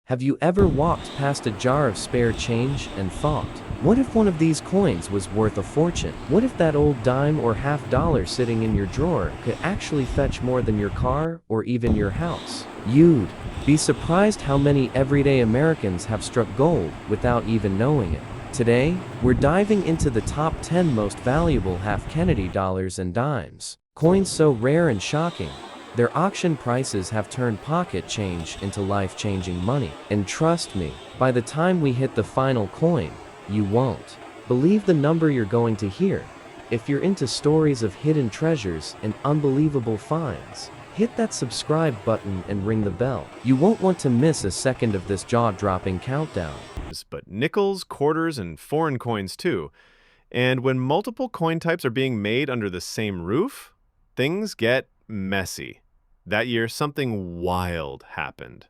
Have you ever walked past a jar of spare change and thought, what if one of these coins was worth a fortune? What if that old dime or $50 sitting in your drawer could actually fetch more than your car or even your house? You'd be surprised how many everyday Americans have struck gold without even knowing it. Today, we're diving into the top 10 most valuable half-Kennedy dollars and dimes. Coins so rare and shocking, their auction prices have turned pocket change into life-changing money. And trust me, by the time we hit the final coin, you won't believe the number you're going to hear. If you're into stories of hidden treasures and unbelievable finds, hit that subscribe button and ring the bell. You won't want to miss a second of this jaw-dropping countdown. But nickels, quarters, and foreign coins too. And when multiple coin types are being made under the same roof, things get messy. That year, something wild happened.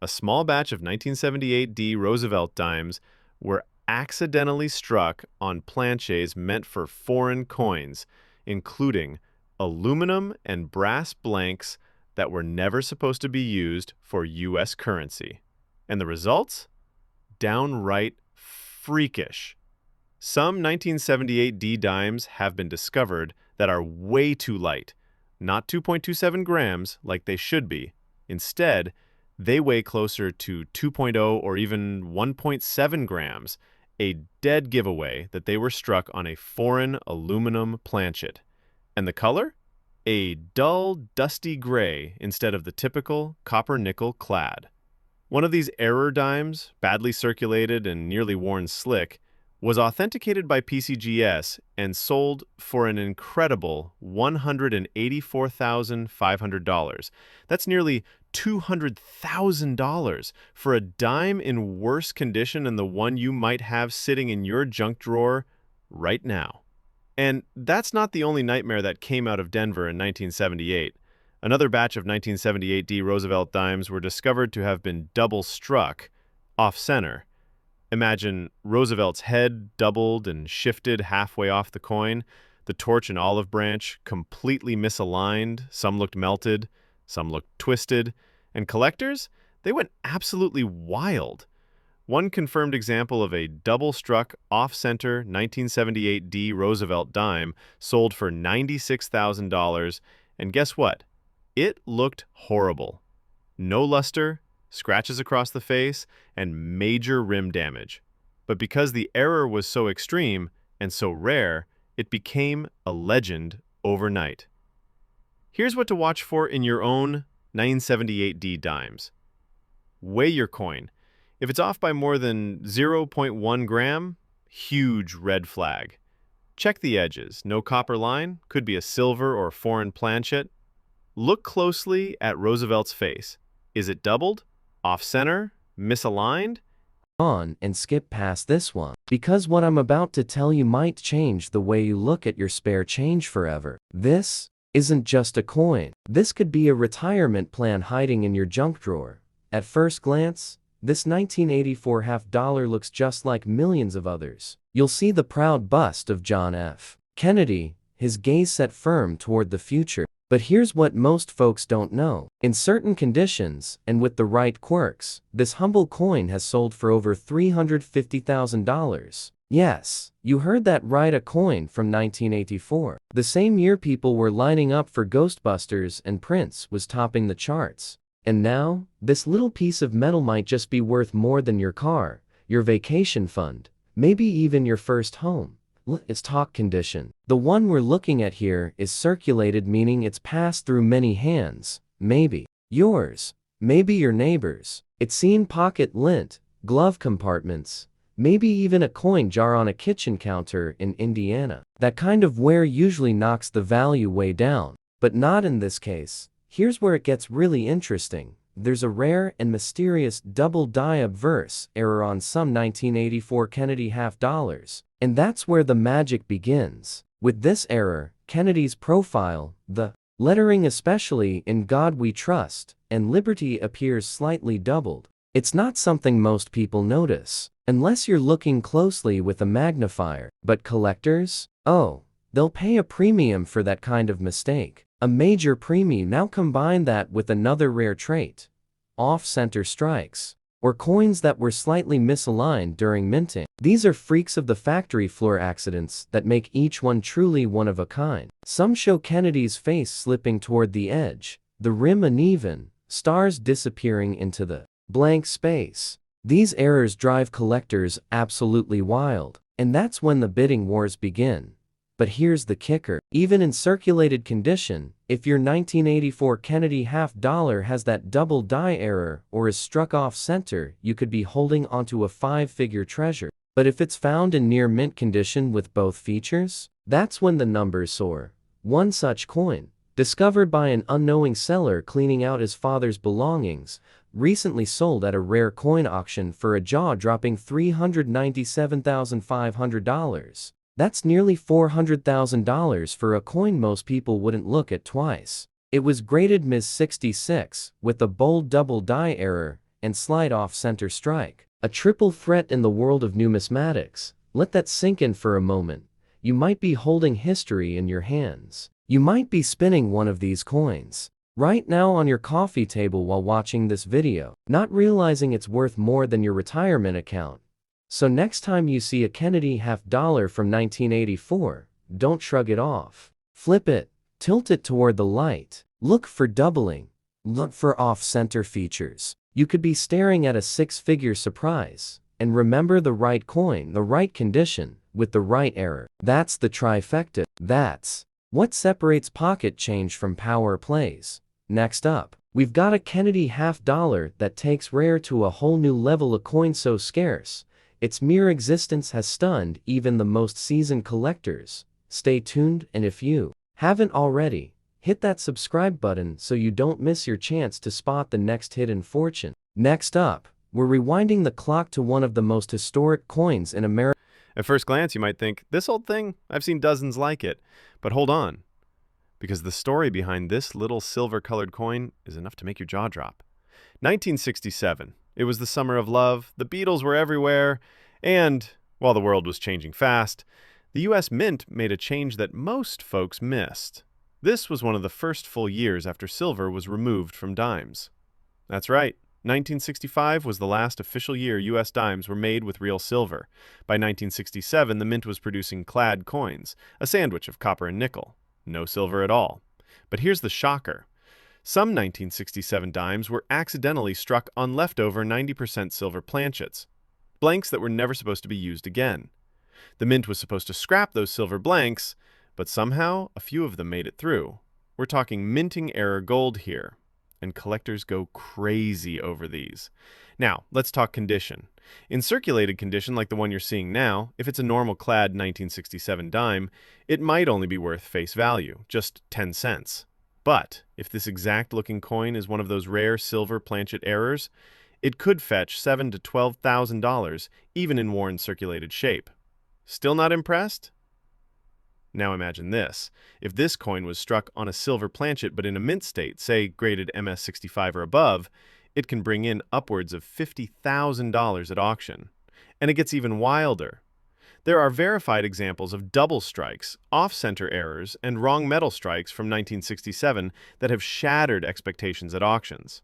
A small batch of 1978 D Roosevelt dimes were accidentally struck on planchets meant for foreign coins, including aluminum and brass blanks that were never supposed to be used for U.S. currency. And the results? Downright freakish. Some 1978 D dimes have been discovered that are way too light, not 2.27 grams like they should be. Instead, they weigh closer to 2.0 or even 1.7 grams, a dead giveaway that they were struck on a foreign aluminum planchet. And the color? A dull, dusty gray instead of the typical copper-nickel clad. One of these error dimes, badly circulated and nearly worn slick, was authenticated by PCGS and sold for an incredible $184,500. That's nearly $200,000 for a dime in worse condition than the one you might have sitting in your junk drawer right now. And that's not the only nightmare that came out of Denver in 1978. Another batch of 1978 D Roosevelt dimes were discovered to have been double struck, off-center. Imagine Roosevelt's head doubled and shifted halfway off the coin, the torch and olive branch completely misaligned, some looked melted, some looked twisted, and collectors, they went absolutely wild. One confirmed example of a double-struck, off-center 1978 D Roosevelt dime sold for $96,000, and guess what? It looked horrible. No luster, scratches across the face, and major rim damage. But because the error was so extreme and so rare, it became a legend overnight. Here's what to watch for in your own 1978 D dimes. Weigh your coin. If it's off by more than 0.1 gram, huge red flag. Check the edges. No copper line, could be a silver or foreign planchet. Look closely at Roosevelt's face. Is it doubled? Off-center? Misaligned? On and skip past this one, because what I'm about to tell you might change the way you look at your spare change forever. This isn't just a coin. This could be a retirement plan hiding in your junk drawer. At first glance, this 1984 half-dollar looks just like millions of others. You'll see the proud bust of John F. Kennedy, his gaze set firm toward the future. But here's what most folks don't know. In certain conditions, and with the right quirks, this humble coin has sold for over $350,000. Yes, you heard that right, a coin from 1984. The same year people were lining up for Ghostbusters and Prince was topping the charts. And now, this little piece of metal might just be worth more than your car, your vacation fund, maybe even your first home. It's talk condition. The one we're looking at here is circulated, meaning it's passed through many hands, maybe yours, maybe your neighbor's. It's seen pocket lint, glove compartments, maybe even a coin jar on a kitchen counter in Indiana. That kind of wear usually knocks the value way down, but not in this case. Here's where it gets really interesting. There's a rare and mysterious double die obverse error on some 1984 Kennedy half-dollars. And that's where the magic begins. With this error, Kennedy's profile, the lettering especially in God We Trust, and Liberty appears slightly doubled. It's not something most people notice, unless you're looking closely with a magnifier. But collectors? Oh, they'll pay a premium for that kind of mistake. A major premium. Now combine that with another rare trait. Off-center strikes. or coins that were slightly misaligned during minting. These are freaks of the factory floor accidents that make each one truly one of a kind. Some show Kennedy's face slipping toward the edge, the rim uneven, stars disappearing into the blank space. These errors drive collectors absolutely wild, and that's when the bidding wars begin. But here's the kicker. Even in circulated condition, if your 1984 Kennedy half dollar has that double die error or is struck off center, you could be holding onto a five-figure treasure. But if it's found in near mint condition with both features, that's when the numbers soar. One such coin, discovered by an unknowing seller cleaning out his father's belongings, recently sold at a rare coin auction for a jaw-dropping $397,500. That's nearly $400,000 for a coin most people wouldn't look at twice. It was graded Ms. 66, with a bold double die error and slide off center strike. A triple threat in the world of numismatics. Let that sink in for a moment. You might be holding history in your hands. You might be spinning one of these coins right now on your coffee table while watching this video, not realizing it's worth more than your retirement account. So next time you see a Kennedy half dollar from 1984, don't shrug it off. Flip it, tilt it toward the light, look for doubling, look for off-center features. You could be staring at a six-figure surprise. And remember, the right coin, the right condition, with the right error. That's the trifecta. That's what separates pocket change from power plays. Next up, we've got a Kennedy half dollar that takes rare to a whole new level. A coin so scarce, its mere existence has stunned even the most seasoned collectors. Stay tuned, and if you haven't already, hit that subscribe button so you don't miss your chance to spot the next hidden fortune. Next up, we're rewinding the clock to one of the most historic coins in America. At first glance, you might think, this old thing? I've seen dozens like it. But hold on, because the story behind this little silver-colored coin is enough to make your jaw drop. 1967. It was the summer of love, the Beatles were everywhere, and, while the world was changing fast, the U.S. Mint made a change that most folks missed. This was one of the first full years after silver was removed from dimes. That's right, 1965 was the last official year U.S. dimes were made with real silver. By 1967, the Mint was producing clad coins, a sandwich of copper and nickel. No silver at all. But here's the shocker. Some 1967 dimes were accidentally struck on leftover 90% silver planchets, blanks that were never supposed to be used again. The Mint was supposed to scrap those silver blanks, but somehow a few of them made it through. We're talking minting error gold here, and collectors go crazy over these. Now, let's talk condition. In circulated condition like the one you're seeing now, if it's a normal clad 1967 dime, it might only be worth face value, just 10 cents. But if this exact-looking coin is one of those rare silver planchet errors, it could fetch $7,000 to $12,000, even in worn circulated shape. Still not impressed? Now imagine this. If this coin was struck on a silver planchet but in a mint state, say graded MS65 or above, it can bring in upwards of $50,000 at auction. And it gets even wilder. There are verified examples of double strikes, off-center errors, and wrong metal strikes from 1967 that have shattered expectations at auctions.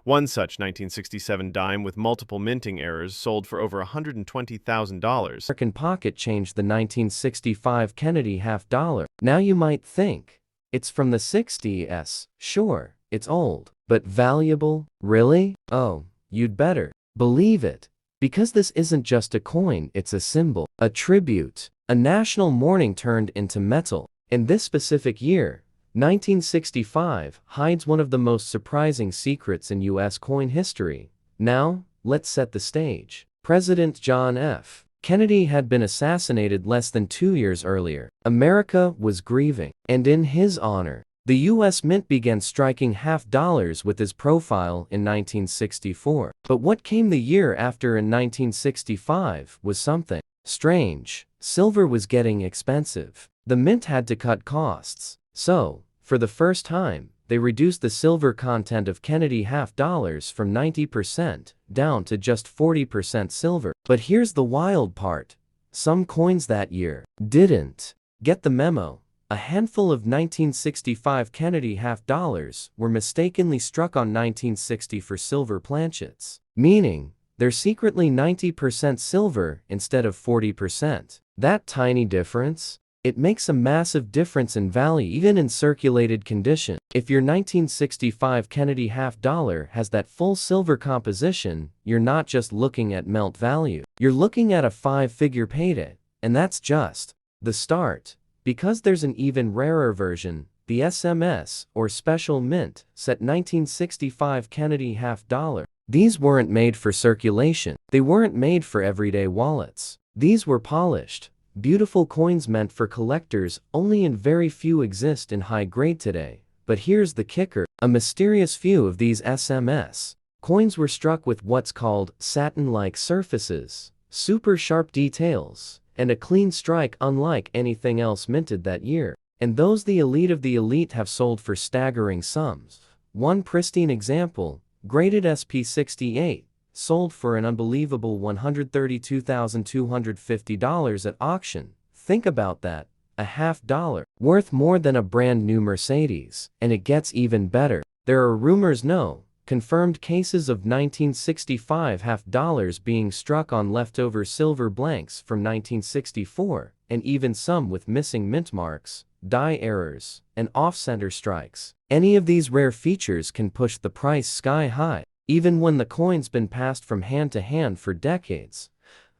One such 1967 dime with multiple minting errors sold for over $120,000. American pocket changed the 1965 Kennedy half dollar. Now you might think, it's from the 60s. Sure, it's old, but valuable? Really? Oh, you'd better believe it. Because this isn't just a coin, it's a symbol, a tribute, a national mourning turned into metal. In this specific year, 1965 hides one of the most surprising secrets in U.S. coin history. Now, let's set the stage. President John F. Kennedy had been assassinated less than 2 years earlier. America was grieving, and in his honor, the U.S. Mint began striking half dollars with his profile in 1964. But what came the year after in 1965 was something strange. Silver was getting expensive. The Mint had to cut costs. So, for the first time, they reduced the silver content of Kennedy half dollars from 90% down to just 40% silver. But here's the wild part. Some coins that year didn't get the memo. A handful of 1965 Kennedy half dollars were mistakenly struck on 1960 for silver planchets. meaning they're secretly 90% silver instead of 40%. That tiny difference? It makes a massive difference in value even in circulated condition. If your 1965 Kennedy half dollar has that full silver composition, you're not just looking at melt value. You're looking at a five-figure payday, and that's just the start. Because there's an even rarer version, the SMS, or Special Mint, set 1965 Kennedy half dollar. These weren't made for circulation. They weren't made for everyday wallets. These were polished, beautiful coins meant for collectors. Only in very few exist in high grade today. But here's the kicker. A mysterious few of these SMS coins were struck with what's called satin-like surfaces, super sharp details, and a clean strike unlike anything else minted that year. And those the elite of the elite have sold for staggering sums. One pristine example, graded SP68, sold for an unbelievable $132,250 at auction. Think about that, a half dollar, worth more than a brand new Mercedes. And it gets even better. There are rumors, no confirmed cases of 1965 half dollars being struck on leftover silver blanks from 1964, and even some with missing mint marks, die errors, and off-center strikes. Any of these rare features can push the price sky high, even when the coin's been passed from hand to hand for decades.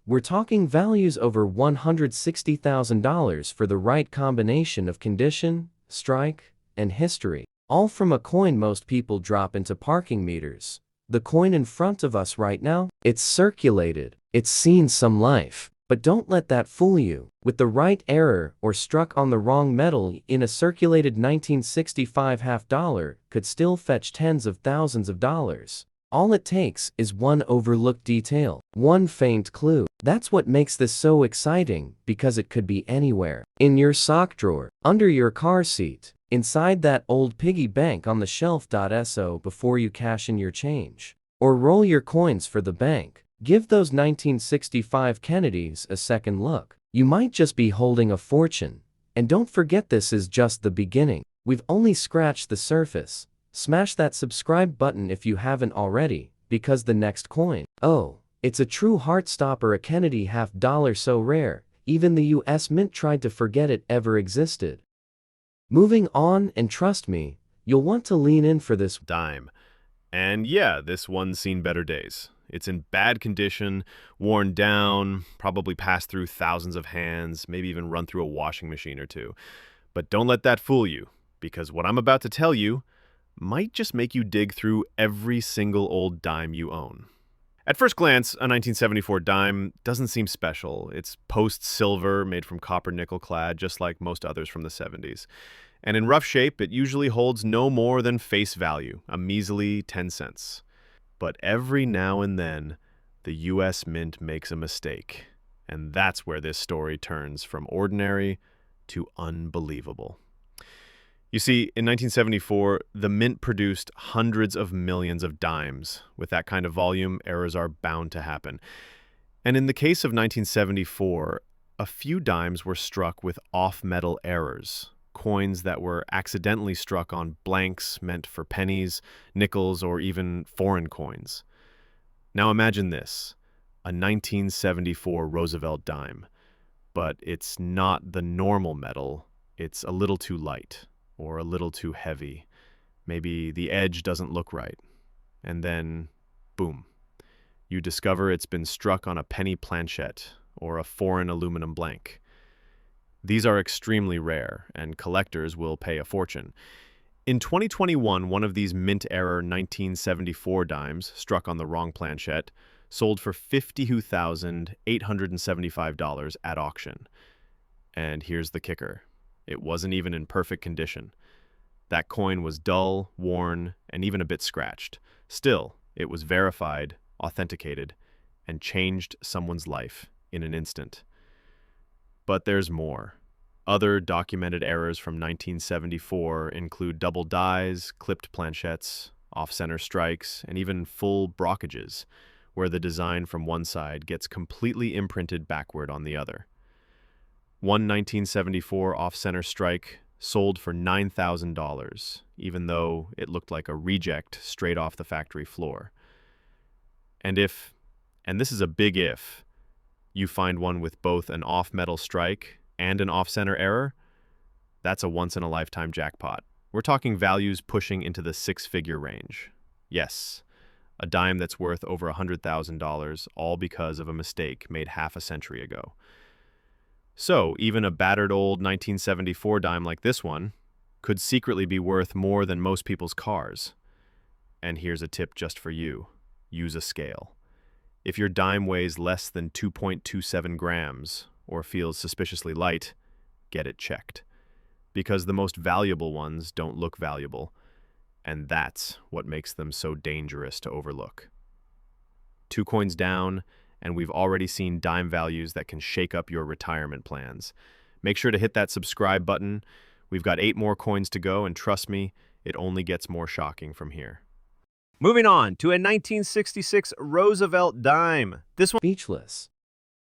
We're talking values over $160,000 for the right combination of condition, strike, and history. All from a coin most people drop into parking meters. The coin in front of us right now, it's circulated, it's seen some life. But don't let that fool you. With the right error or struck on the wrong metal in a circulated 1965 half dollar could still fetch tens of thousands of dollars. All it takes is one overlooked detail, one faint clue. That's what makes this so exciting, because it could be anywhere. In your sock drawer, under your car seat, inside that old piggy bank on the shelf. So before you cash in your change, or roll your coins for the bank, give those 1965 Kennedys a second look. You might just be holding a fortune. And don't forget, this is just the beginning. We've only scratched the surface. Smash that subscribe button if you haven't already, because the next coin, oh, it's a true heartstopper, a Kennedy half dollar so rare, even the US Mint tried to forget it ever existed. Moving on, and trust me, you'll want to lean in for this dime. And yeah, this one's seen better days. It's in bad condition, worn down, probably passed through thousands of hands, maybe even run through a washing machine or two. But don't let that fool you, because what I'm about to tell you might just make you dig through every single old dime you own. At first glance, a 1974 dime doesn't seem special. It's post-silver, made from copper-nickel clad, just like most others from the 70s. And in rough shape, it usually holds no more than face value, a measly 10 cents. But every now and then, the US Mint makes a mistake. And that's where this story turns from ordinary to unbelievable. You see, in 1974, the Mint produced hundreds of millions of dimes. With that kind of volume, errors are bound to happen. And in the case of 1974, a few dimes were struck with off-metal errors, coins that were accidentally struck on blanks meant for pennies, nickels, or even foreign coins. Now imagine this, a 1974 Roosevelt dime. But it's not the normal metal, it's a little too light. Or a little too heavy. Maybe the edge doesn't look right. And then, boom, you discover it's been struck on a penny planchette or a foreign aluminum blank. These are extremely rare, and collectors will pay a fortune. In 2021, one of these mint-error 1974 dimes, struck on the wrong planchette, sold for $52,875 at auction. And here's the kicker. It wasn't even in perfect condition. That coin was dull, worn, and even a bit scratched. Still, it was verified, authenticated, and changed someone's life in an instant. But there's more. Other documented errors from 1974 include double dies, clipped planchettes, off-center strikes, and even full brockages, where the design from one side gets completely imprinted backward on the other. One 1974 off-center strike sold for $9,000, even though it looked like a reject straight off the factory floor. And and this is a big if, you find one with both an off-metal strike and an off-center error, that's a once-in-a-lifetime jackpot. We're talking values pushing into the six-figure range. Yes, a dime that's worth over $100,000, all because of a mistake made half a century ago. So, even a battered old 1974 dime like this one could secretly be worth more than most people's cars. And here's a tip just for you. Use a scale. If your dime weighs less than 2.27 grams or feels suspiciously light, get it checked. Because the most valuable ones don't look valuable, and that's what makes them so dangerous to overlook. 2 coins down, and we've already seen dime values that can shake up your retirement plans. Make sure to hit that subscribe button. We've got 8 more coins to go, and trust me, it only gets more shocking from here. Moving on to a 1966 Roosevelt dime. This one... Speechless.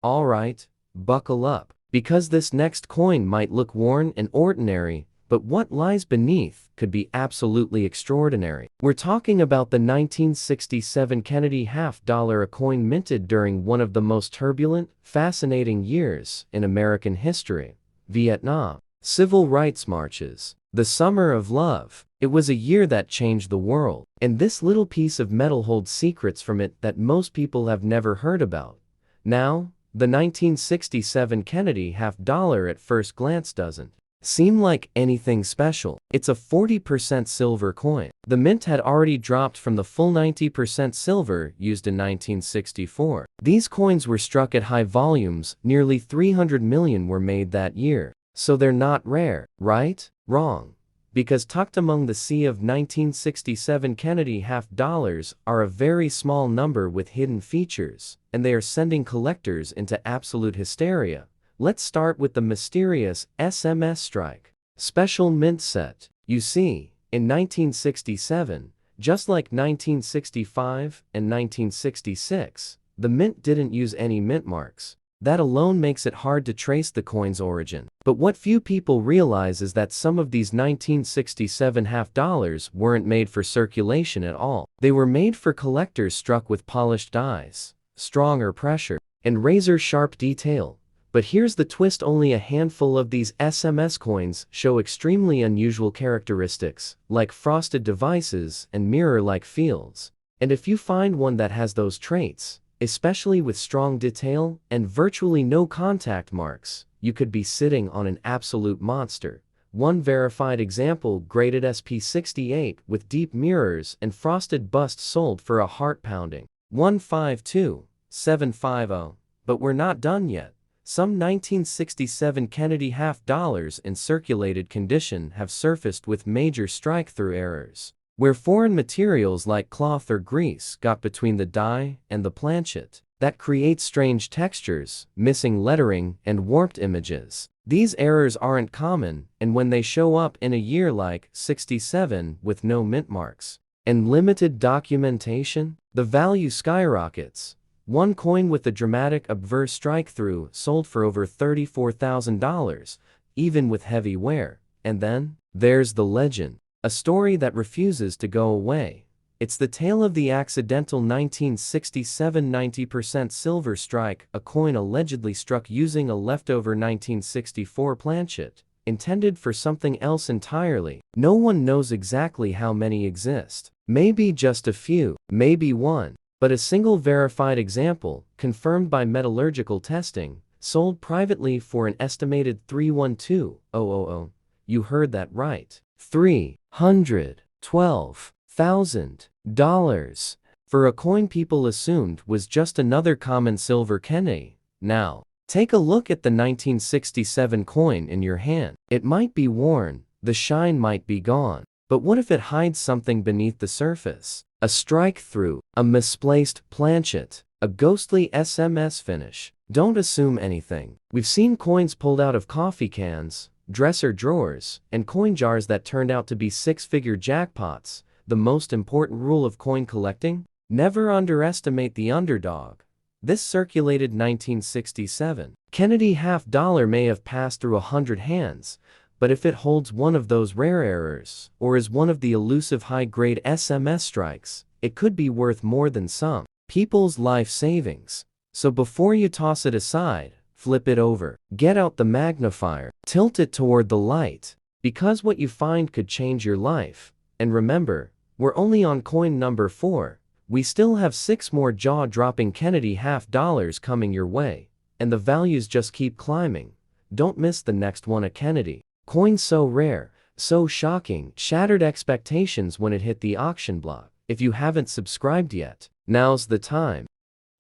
All right, buckle up, because this next coin might look worn and ordinary, but what lies beneath could be absolutely extraordinary. We're talking about the 1967 Kennedy half-dollar, a coin minted during one of the most turbulent, fascinating years in American history: Vietnam, civil rights marches, the summer of love. It was a year that changed the world, and this little piece of metal holds secrets from it that most people have never heard about. Now, the 1967 Kennedy half-dollar at first glance doesn't seem like anything special. It's a 40% silver coin. The mint had already dropped from the full 90% silver used in 1964. These coins were struck at high volumes, nearly 300 million were made that year. So they're not rare, right? Wrong. Because tucked among the sea of 1967 Kennedy half-dollars are a very small number with hidden features, and they are sending collectors into absolute hysteria. Let's start with the mysterious SMS strike. Special mint set. You see, in 1967, just like 1965 and 1966, the mint didn't use any mint marks. That alone makes it hard to trace the coin's origin. But what few people realize is that some of these 1967 half-dollars weren't made for circulation at all. They were made for collectors struck with polished dies, stronger pressure, and razor-sharp detail. But here's the twist: only a handful of these SMS coins show extremely unusual characteristics, like frosted devices and mirror-like fields. And if you find one that has those traits, especially with strong detail and virtually no contact marks, you could be sitting on an absolute monster. One verified example, graded SP68 with deep mirrors and frosted bust, sold for a heart-pounding $152,750. But we're not done yet. Some 1967 Kennedy half-dollars in circulated condition have surfaced with major strike-through errors, where foreign materials like cloth or grease got between the die and the planchet. That creates strange textures, missing lettering, and warped images. These errors aren't common, and when they show up in a year like 67 with no mint marks and limited documentation, the value skyrockets. One coin with the dramatic obverse strike-through sold for over $34,000, even with heavy wear. And then, there's the legend. A story that refuses to go away. It's the tale of the accidental 1967 90% silver strike, a coin allegedly struck using a leftover 1964 planchet, intended for something else entirely. No one knows exactly how many exist. Maybe just a few, maybe one. But a single verified example, confirmed by metallurgical testing, sold privately for an estimated $312,000. You heard that right. $312,000 for a coin people assumed was just another common silver Kennedy. Now, take a look at the 1967 coin in your hand. It might be worn, the shine might be gone. But what if it hides something beneath the surface? A strike-through, a misplaced planchet, a ghostly SMS finish. Don't assume anything. We've seen coins pulled out of coffee cans, dresser drawers, and coin jars that turned out to be six-figure jackpots. The most important rule of coin collecting? Never underestimate the underdog. This circulated 1967. Kennedy half-dollar may have passed through 100 hands, but if it holds one of those rare errors, or is one of the elusive high-grade SMS strikes, it could be worth more than some. people's life savings. So before you toss it aside, flip it over. Get out the magnifier. Tilt it toward the light. Because what you find could change your life. And remember, we're only on coin number 4. We still have 6 more jaw-dropping Kennedy half dollars coming your way. And the values just keep climbing. Don't miss the next one, a Kennedy coin so rare, so shocking, shattered expectations when it hit the auction block. If you haven't subscribed yet, now's the time.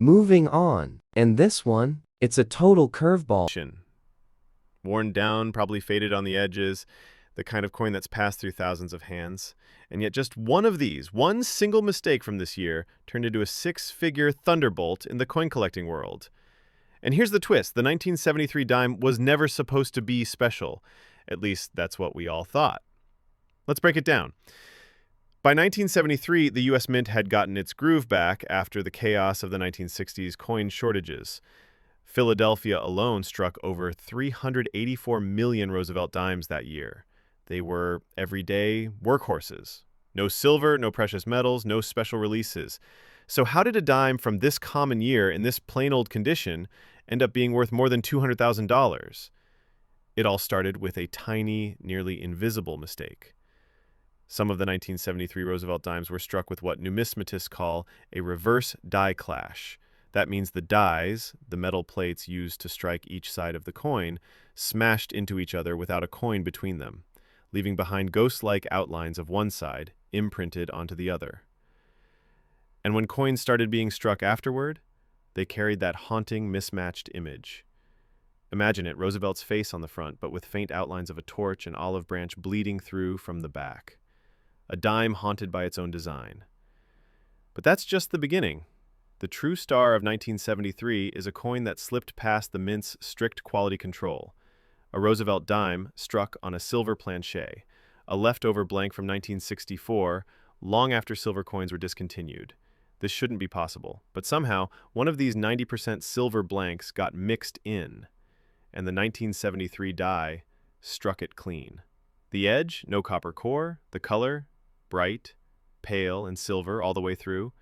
Moving on, and this one, it's a total curveball. Worn down, probably faded on the edges, the kind of coin that's passed through thousands of hands. And yet just one of these, one single mistake from this year, turned into a 6-figure thunderbolt in the coin collecting world. And here's the twist. The 1973 dime was never supposed to be special. At least that's what we all thought. Let's break it down. By 1973, the U.S. Mint had gotten its groove back after the chaos of the 1960s coin shortages. Philadelphia alone struck over 384 million Roosevelt dimes that year. They were everyday workhorses. No silver, no precious metals, no special releases. So how did a dime from this common year in this plain old condition end up being worth more than $200,000? It all started with a tiny, nearly invisible mistake. Some of the 1973 Roosevelt dimes were struck with what numismatists call a reverse die clash. That means the dies, the metal plates used to strike each side of the coin, smashed into each other without a coin between them, leaving behind ghost-like outlines of one side, imprinted onto the other. And when coins started being struck afterward, they carried that haunting, mismatched image. Imagine it, Roosevelt's face on the front, but with faint outlines of a torch and olive branch bleeding through from the back. A dime haunted by its own design. But that's just the beginning. The true star of 1973 is a coin that slipped past the Mint's strict quality control. A Roosevelt dime struck on a silver planche, a leftover blank from 1964, long after silver coins were discontinued. This shouldn't be possible, but somehow one of these 90% silver blanks got mixed in, and the 1973 die struck it clean. The edge, no copper core, the color, bright, pale, and silver all the way through.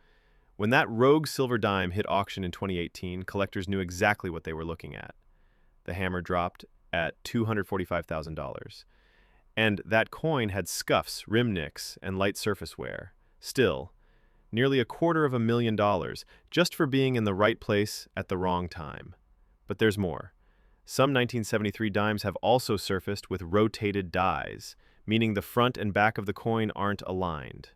When that rogue silver dime hit auction in 2018, collectors knew exactly what they were looking at. The hammer dropped at $245,000. And that coin had scuffs, rim nicks, and light surface wear. Still, nearly $250,000 just for being in the right place at the wrong time. But there's more. Some 1973 dimes have also surfaced with rotated dies, meaning the front and back of the coin aren't aligned.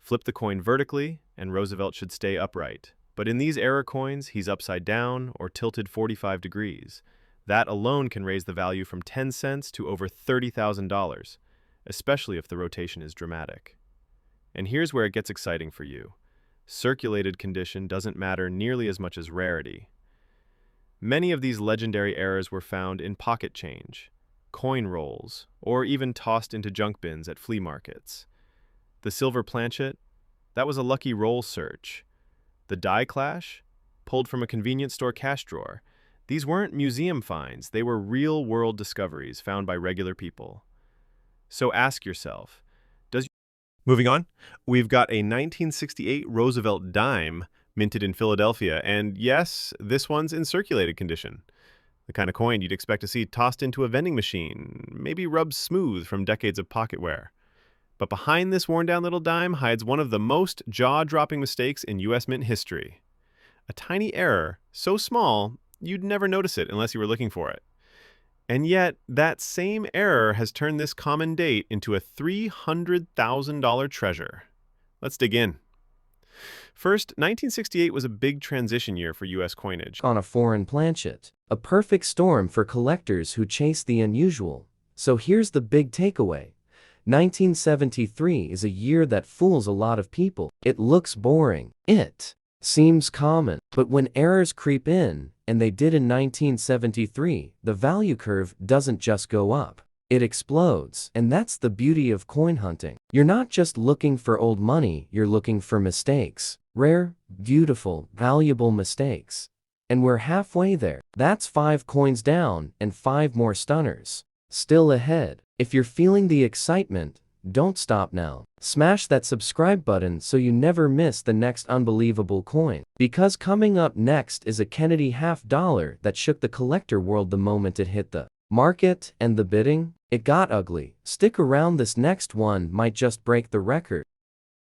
Flip the coin vertically, and Roosevelt should stay upright. But in these error coins, he's upside down or tilted 45 degrees. That alone can raise the value from 10 cents to over $30,000, especially if the rotation is dramatic. And here's where it gets exciting for you. Circulated condition doesn't matter nearly as much as rarity. Many of these legendary errors were found in pocket change, coin rolls, or even tossed into junk bins at flea markets. The silver planchet, that was a lucky roll search. The die clash, pulled from a convenience store cash drawer. These weren't museum finds, they were real-world discoveries found by regular people. So ask yourself, Moving on, we've got a 1968 Roosevelt dime minted in Philadelphia, and yes, this one's in circulated condition. The kind of coin you'd expect to see tossed into a vending machine, maybe rubbed smooth from decades of pocket wear. But behind this worn-down little dime hides one of the most jaw-dropping mistakes in U.S. Mint history. A tiny error, so small, you'd never notice it unless you were looking for it. And yet, that same error has turned this common date into a $300,000 treasure. Let's dig in. First, 1968 was a big transition year for U.S. coinage. On a foreign planchet, a perfect storm for collectors who chase the unusual. So here's the big takeaway. 1973 is a year that fools a lot of people. It looks boring. It seems common. But when errors creep in, and they did in 1973, the value curve doesn't just go up. It explodes. And that's the beauty of coin hunting. You're not just looking for old money, you're looking for mistakes. Rare, beautiful, valuable mistakes. And we're halfway there. That's 5 coins down and 5 more stunners still ahead. If you're feeling the excitement, don't stop now. Smash that subscribe button so you never miss the next unbelievable coin. Because coming up next is a Kennedy half-dollar that shook the collector world the moment it hit the market, and the bidding, it got ugly. Stick around, this next one might just break the record.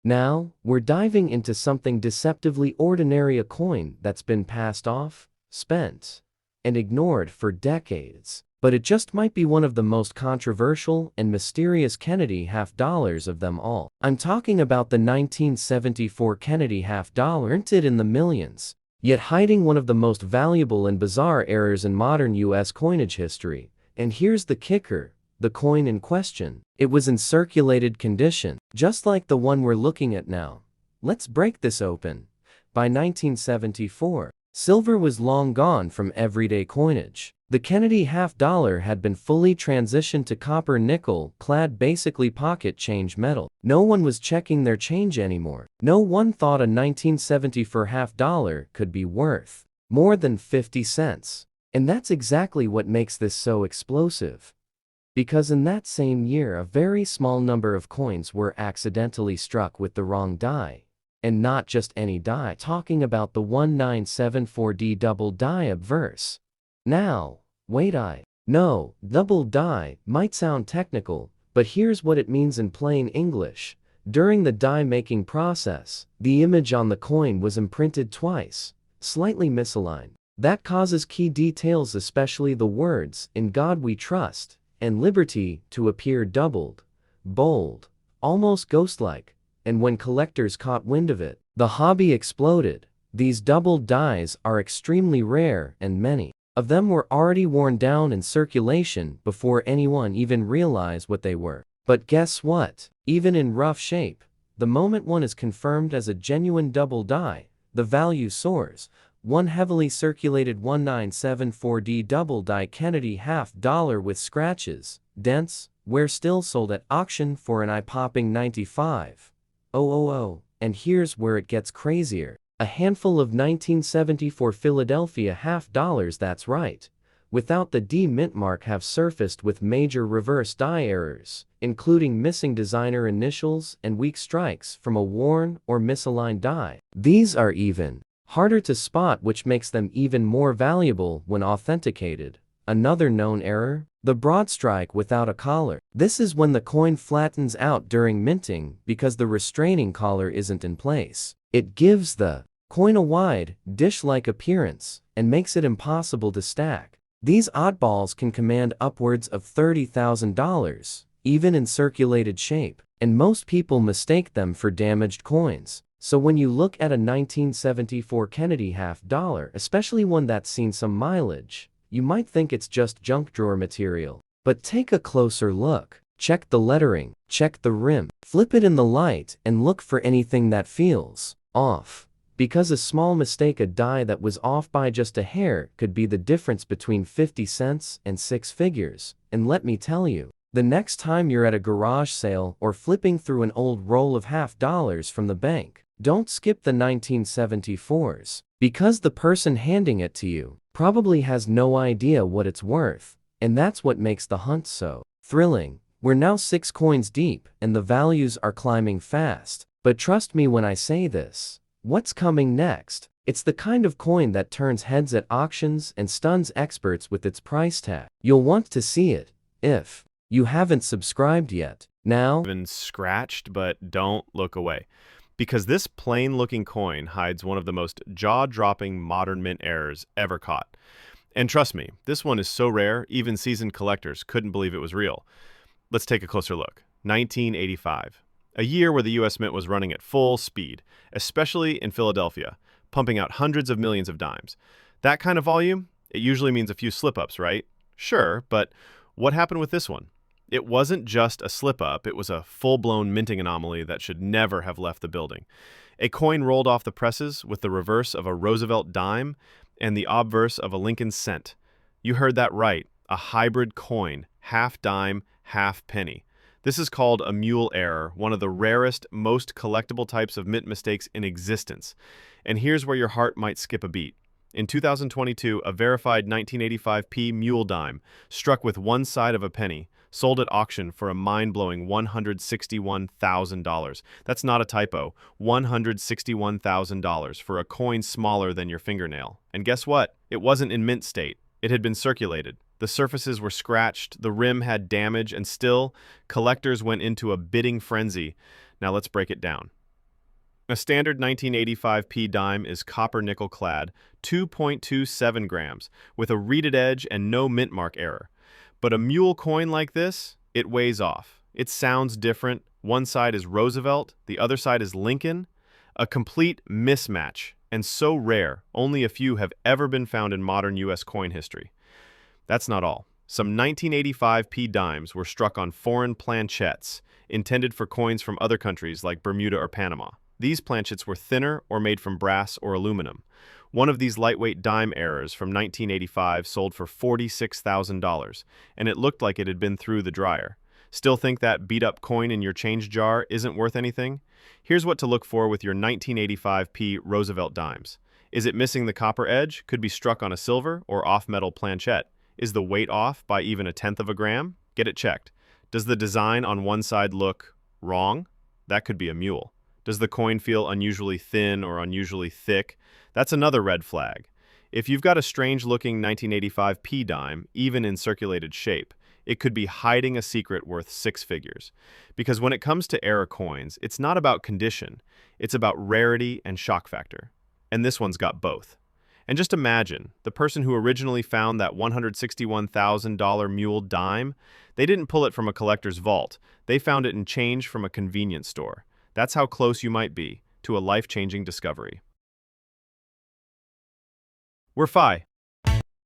Now, we're diving into something deceptively ordinary, a coin that's been passed off, spent, and ignored for decades. But it just might be one of the most controversial and mysterious Kennedy half-dollars of them all. I'm talking about the 1974 Kennedy half-dollar, printed in the millions, yet hiding one of the most valuable and bizarre errors in modern U.S. coinage history. And here's the kicker. The coin in question, it was in circulated condition, just like the one we're looking at now. Let's break this open. By 1974, silver was long gone from everyday coinage. The Kennedy half-dollar had been fully transitioned to copper nickel-clad, basically pocket change metal. No one was checking their change anymore. No one thought a 1974 half-dollar could be worth more than 50 cents. And that's exactly what makes this so explosive. Because in that same year, a very small number of coins were accidentally struck with the wrong die. And not just any die, talking about the 1974D double die obverse. Now, wait, no, double die might sound technical, but here's what it means in plain English. During the die-making process, the image on the coin was imprinted twice, slightly misaligned. That causes key details, especially the words, "In God We Trust," and "Liberty," to appear doubled, bold, almost ghost-like. And when collectors caught wind of it, the hobby exploded. These doubled dies are extremely rare, and many of them were already worn down in circulation before anyone even realized what they were. But guess what? Even in rough shape, the moment one is confirmed as a genuine double die, the value soars. One heavily circulated 1974D double die Kennedy half-dollar with scratches, dents, were still sold at auction for an eye-popping $95,000. And here's where it gets crazier. A handful of 1974 Philadelphia half-dollars, that's right, without the D mint mark, have surfaced with major reverse die errors, including missing designer initials and weak strikes from a worn or misaligned die. These are even harder to spot, which makes them even more valuable when authenticated. Another known error? The broad strike without a collar. This is when the coin flattens out during minting because the restraining collar isn't in place. It gives the coin a wide, dish-like appearance and makes it impossible to stack. These oddballs can command upwards of $30,000, even in circulated shape, and most people mistake them for damaged coins. So when you look at a 1974 Kennedy half-dollar, especially one that's seen some mileage, you might think it's just junk drawer material. But take a closer look. Check the lettering, check the rim, flip it in the light, and look for anything that feels off. Because a small mistake, a die that was off by just a hair, could be the difference between 50 cents and six figures. And let me tell you, the next time you're at a garage sale or flipping through an old roll of half-dollars from the bank, don't skip the 1974s, because the person handing it to you probably has no idea what it's worth, and that's what makes the hunt so thrilling. We're now 6 coins deep, and the values are climbing fast. But trust me when I say this, what's coming next? It's the kind of coin that turns heads at auctions and stuns experts with its price tag. You'll want to see it if you haven't subscribed yet. Now, Been scratched, but don't look away. Because this plain-looking coin hides one of the most jaw-dropping modern mint errors ever caught. And trust me, this one is so rare, even seasoned collectors couldn't believe it was real. Let's take a closer look. 1985. A year where the U.S. Mint was running at full speed, especially in Philadelphia, pumping out hundreds of millions of dimes. That kind of volume, it usually means a few slip-ups, right? Sure, but what happened with this one? It wasn't just a slip-up, it was a full-blown minting anomaly that should never have left the building. A coin rolled off the presses with the reverse of a Roosevelt dime and the obverse of a Lincoln cent. You heard that right, a hybrid coin, half dime, half penny. This is called a mule error, one of the rarest, most collectible types of mint mistakes in existence. And here's where your heart might skip a beat. In 2022, a verified 1985p mule dime struck with one side of a penny, sold at auction for a mind-blowing $161,000. That's not a typo. $161,000 for a coin smaller than your fingernail. And guess what? It wasn't in mint state. It had been circulated. The surfaces were scratched, the rim had damage, and still, collectors went into a bidding frenzy. Now let's break it down. A standard 1985p dime is copper-nickel clad, 2.27 grams, with a reeded edge and no mint mark error. But a mule coin like this, it weighs off. It sounds different. One side is Roosevelt, the other side is Lincoln. A complete mismatch, and so rare, only a few have ever been found in modern U.S. coin history. That's not all. Some 1985p dimes were struck on foreign planchettes, intended for coins from other countries like Bermuda or Panama. These planchets were thinner or made from brass or aluminum. One of these lightweight dime errors from 1985 sold for $46,000, and it looked like it had been through the dryer. Still think that beat-up coin in your change jar isn't worth anything? Here's what to look for with your 1985p Roosevelt dimes. Is it missing the copper edge? Could be struck on a silver or off-metal planchette. Is the weight off by even a tenth of a gram? Get it checked. Does the design on one side look wrong? That could be a mule. Does the coin feel unusually thin or unusually thick? That's another red flag. If you've got a strange-looking 1985p dime, even in circulated shape, it could be hiding a secret worth six figures. Because when it comes to era coins, it's not about condition, it's about rarity and shock factor. And this one's got both. And just imagine, the person who originally found that $161,000 mule dime, they didn't pull it from a collector's vault. They found it in change from a convenience store. That's how close you might be to a life-changing discovery. We're Fi.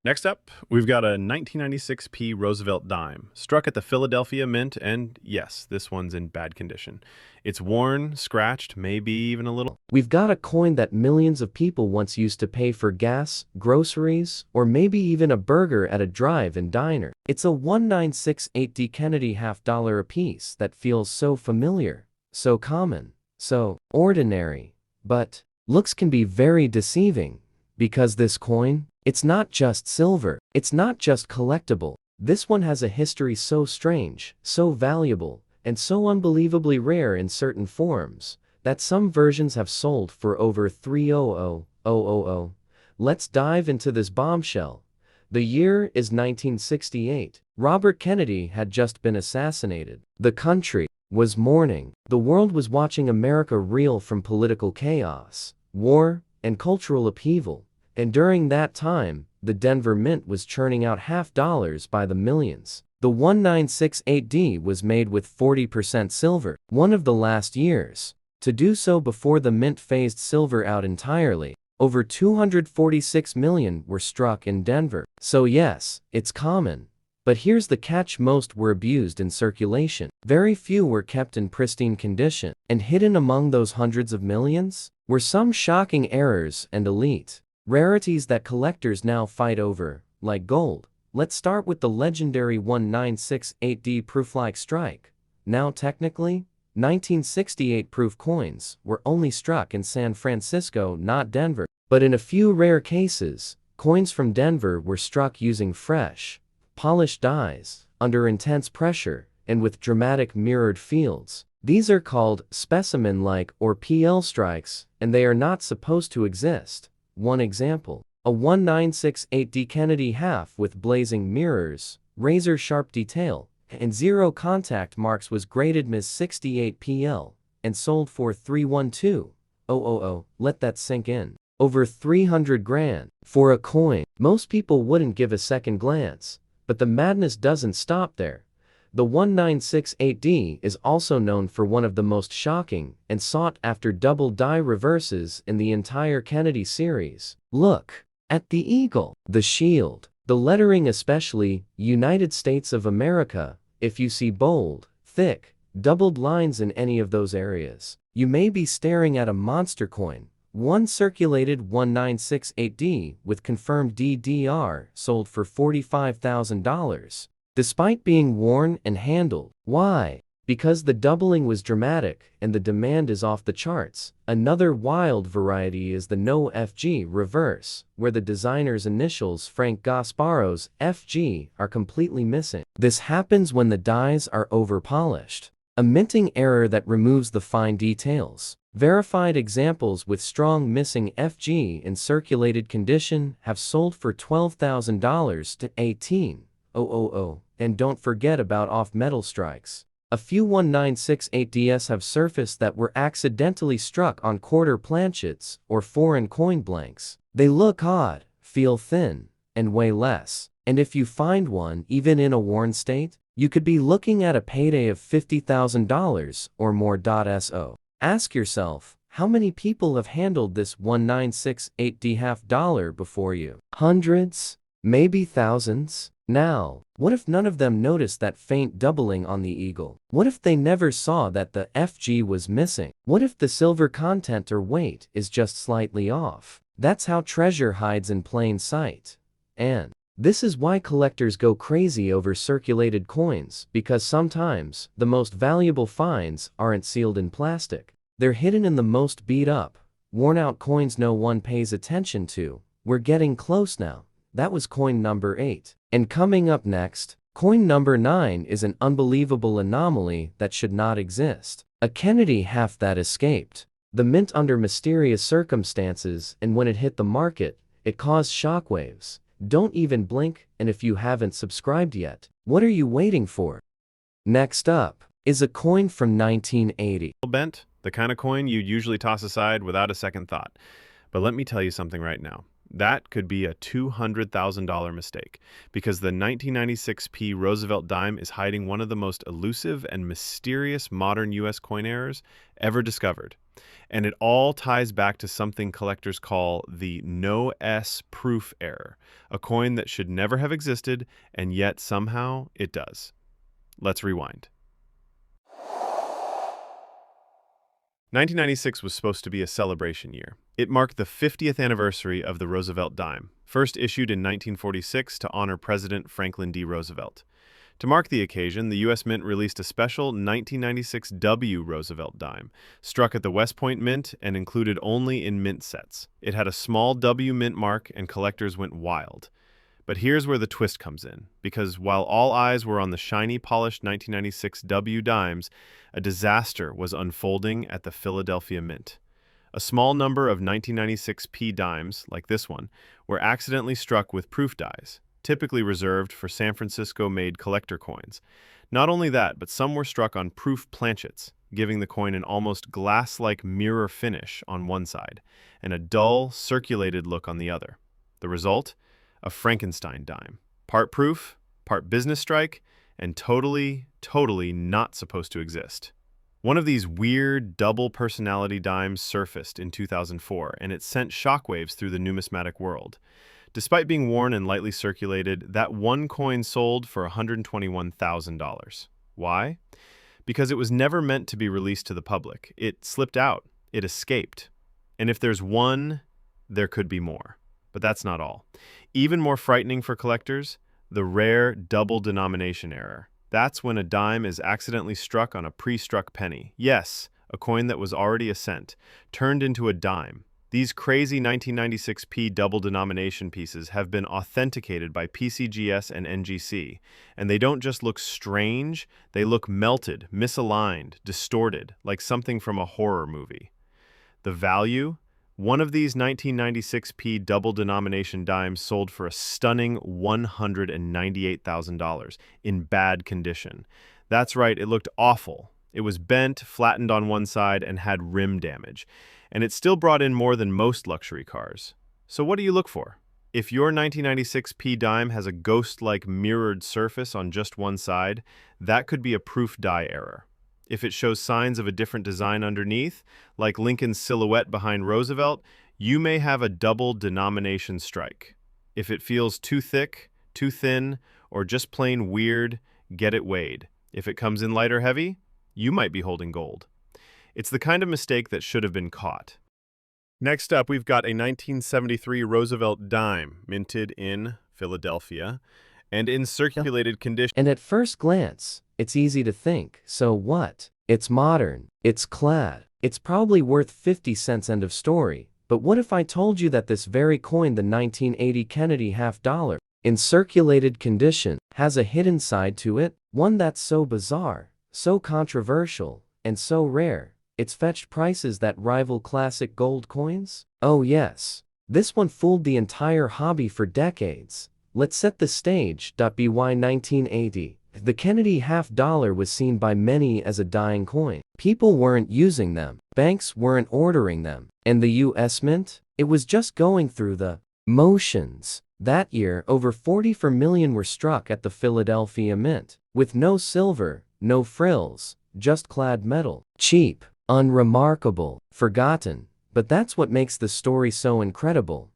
Next up, we've got a 1996p Roosevelt dime, struck at the Philadelphia Mint, and yes, this one's in bad condition. It's worn, scratched, maybe even a little. We've got a coin that millions of people once used to pay for gas, groceries, or maybe even a burger at a drive-in diner. It's a 1968D Kennedy half-dollar apiece that feels so familiar, so common, so ordinary. But looks can be very deceiving, because this coin, it's not just silver, it's not just collectible. This one has a history so strange, so valuable, and so unbelievably rare in certain forms, that some versions have sold for over $300,000. Let's dive into this bombshell. The year is 1968. Robert Kennedy had just been assassinated. The country was mourning. The world was watching America reel from political chaos, war, and cultural upheaval. And during that time, the Denver Mint was churning out half-dollars by the millions. The 1968D was made with 40% silver, one of the last years to do so before the mint phased silver out entirely. Over 246 million were struck in Denver. So yes, it's common. But here's the catch: most were abused in circulation. Very few were kept in pristine condition. And hidden among those hundreds of millions were some shocking errors and elite rarities that collectors now fight over, like gold. Let's start with the legendary 1968D proof-like strike. Now technically, 1968 proof coins were only struck in San Francisco, not Denver. But in a few rare cases, coins from Denver were struck using fresh, polished dies, under intense pressure, and with dramatic mirrored fields. These are called specimen-like or PL strikes, and they are not supposed to exist. One example, a 1968D Kennedy half with blazing mirrors, razor-sharp detail, and zero contact marks was graded Ms. 68 PL and sold for $312,000. Let that sink in. Over 300 grand for a coin. Most people wouldn't give a second glance, but the madness doesn't stop there. The 1968D is also known for one of the most shocking and sought-after double die reverses in the entire Kennedy series. Look at the eagle, the shield, the lettering, especially United States of America. If you see bold, thick, doubled lines in any of those areas, you may be staring at a monster coin. One circulated 1968D with confirmed DDR sold for $45,000. Despite being worn and handled. Why? Because the doubling was dramatic and the demand is off the charts. Another wild variety is the No FG reverse, where the designer's initials Frank Gasparo's FG are completely missing. This happens when the dies are over-polished, a minting error that removes the fine details. Verified examples with strong missing FG in circulated condition have sold for $12,000 to $18,000. And don't forget about off-metal strikes. A few 1968DS have surfaced that were accidentally struck on quarter planchets or foreign coin blanks. They look odd, feel thin, and weigh less. And if you find one, even in a worn state, you could be looking at a payday of $50,000 or more. So ask yourself, how many people have handled this 1968D half-dollar before you? Hundreds? Maybe thousands? Now, what if none of them noticed that faint doubling on the eagle? What if they never saw that the FG was missing? What if the silver content or weight is just slightly off? That's how treasure hides in plain sight. And this is why collectors go crazy over circulated coins, because sometimes the most valuable finds aren't sealed in plastic. They're hidden in the most beat up, worn out coins no one pays attention to. We're getting close now. That was coin number 8. And coming up next, coin number 9 is an unbelievable anomaly that should not exist. A Kennedy half that escaped the mint under mysterious circumstances, and when it hit the market, it caused shockwaves. Don't even blink, and if you haven't subscribed yet, what are you waiting for? Next up is a coin from 1980. Bent, the kind of coin you'd usually toss aside without a second thought. But let me tell you something right now. That could be a $200,000 mistake, because the 1996p Roosevelt dime is hiding one of the most elusive and mysterious modern U.S. coin errors ever discovered. And it all ties back to something collectors call the No S proof error, a coin that should never have existed, and yet somehow it does. Let's rewind. 1996 was supposed to be a celebration year. It marked the 50th anniversary of the Roosevelt dime, first issued in 1946 to honor President Franklin D. Roosevelt. To mark the occasion, the U.S. Mint released a special 1996 W Roosevelt dime, struck at the West Point Mint and included only in mint sets. It had a small W mint mark, and collectors went wild. But here's where the twist comes in, because while all eyes were on the shiny, polished 1996 W dimes, a disaster was unfolding at the Philadelphia Mint. A small number of 1996p dimes, like this one, were accidentally struck with proof dies, typically reserved for San Francisco-made collector coins. Not only that, but some were struck on proof planchets, giving the coin an almost glass-like mirror finish on one side, and a dull, circulated look on the other. The result? A Frankenstein dime. Part proof, part business strike, and totally not supposed to exist. One of these weird double personality dimes surfaced in 2004, and it sent shockwaves through the numismatic world. Despite being worn and lightly circulated, that one coin sold for $121,000. Why? Because it was never meant to be released to the public. It slipped out. It escaped. And if there's one, there could be more. But that's not all. Even more frightening for collectors, the rare double denomination error. That's when a dime is accidentally struck on a pre-struck penny. Yes, a coin that was already a cent, turned into a dime. These crazy 1996p double denomination pieces have been authenticated by PCGS and NGC, and they don't just look strange, they look melted, misaligned, distorted, like something from a horror movie. The value? One of these 1996p double denomination dimes sold for a stunning $198,000 in bad condition. That's right, it looked awful. It was bent, flattened on one side, and had rim damage. And it still brought in more than most luxury cars. So what do you look for? If your 1996p dime has a ghost-like mirrored surface on just one side, that could be a proof die error. If it shows signs of a different design underneath, like Lincoln's silhouette behind Roosevelt, you may have a double denomination strike. If it feels too thick, too thin, or just plain weird, get it weighed. If it comes in light or heavy, you might be holding gold. It's the kind of mistake that should have been caught. Next up, we've got a 1973 Roosevelt dime, minted in Philadelphia. and in circulated condition. And at first glance, it's easy to think, so what? It's modern, it's clad, it's probably worth 50 cents, end of story. But what if I told you that this very coin, the 1980 Kennedy half-dollar, in circulated condition, has a hidden side to it? One that's so bizarre, so controversial, and so rare, it's fetched prices that rival classic gold coins? Oh yes. This one fooled the entire hobby for decades. Let's set the stage. By 1980, the Kennedy half-dollar was seen by many as a dying coin. People weren't using them, banks weren't ordering them, and the US Mint? It was just going through the motions. That year, over 44 million were struck at the Philadelphia Mint, with no silver, no frills, just clad metal. Cheap, unremarkable, forgotten. But that's what makes the story so incredible.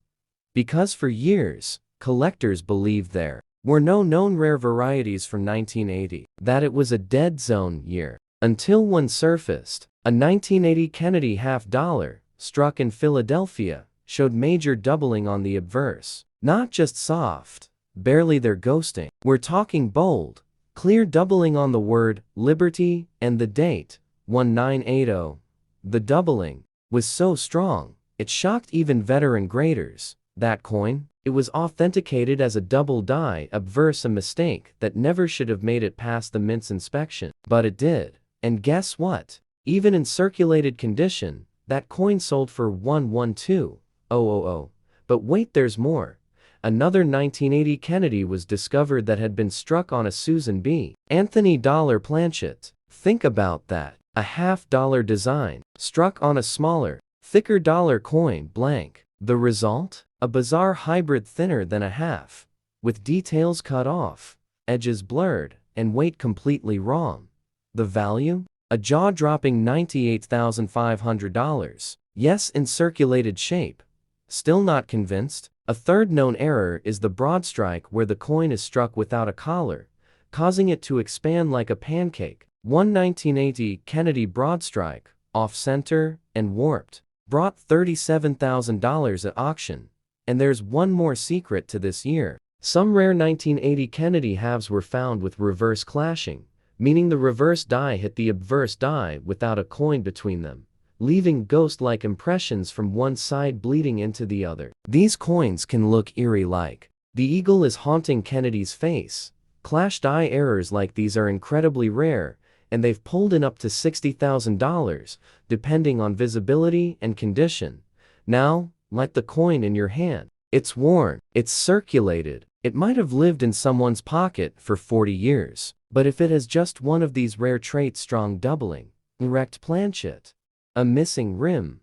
Because for years, collectors believed there were no known rare varieties from 1980, that it was a dead zone year, until one surfaced. A 1980 Kennedy half-dollar, struck in Philadelphia, showed major doubling on the obverse. Not just soft, barely there ghosting. We're talking bold, clear doubling on the word liberty and the date, 1980. The doubling was so strong, it shocked even veteran graders. That coin, it was authenticated as a double die obverse, a mistake that never should have made it past the Mint's inspection. But it did. And guess what? Even in circulated condition, that coin sold for $112,000. But wait, there's more. Another 1980 Kennedy was discovered that had been struck on a Susan B. Anthony dollar planchet. Think about that. A half-dollar design, struck on a smaller, thicker dollar coin blank. The result? A bizarre hybrid thinner than a half, with details cut off, edges blurred, and weight completely wrong. The value? A jaw-dropping $98,500. Yes, in circulated shape. Still not convinced? A third known error is the broad strike, where the coin is struck without a collar, causing it to expand like a pancake. One 1980 Kennedy broad strike, off-center and warped, brought $37,000 at auction. And there's one more secret to this year. Some rare 1980 Kennedy halves were found with reverse clashing, meaning the reverse die hit the obverse die without a coin between them, leaving ghost-like impressions from one side bleeding into the other. These coins can look eerie, like the eagle is haunting Kennedy's face. Clash die errors like these are incredibly rare, and they've pulled in up to $60,000, depending on visibility and condition. Now, like the coin in your hand. It's worn, it's circulated, it might have lived in someone's pocket for 40 years. But if it has just one of these rare traits, strong doubling, erect planchet, a missing rim,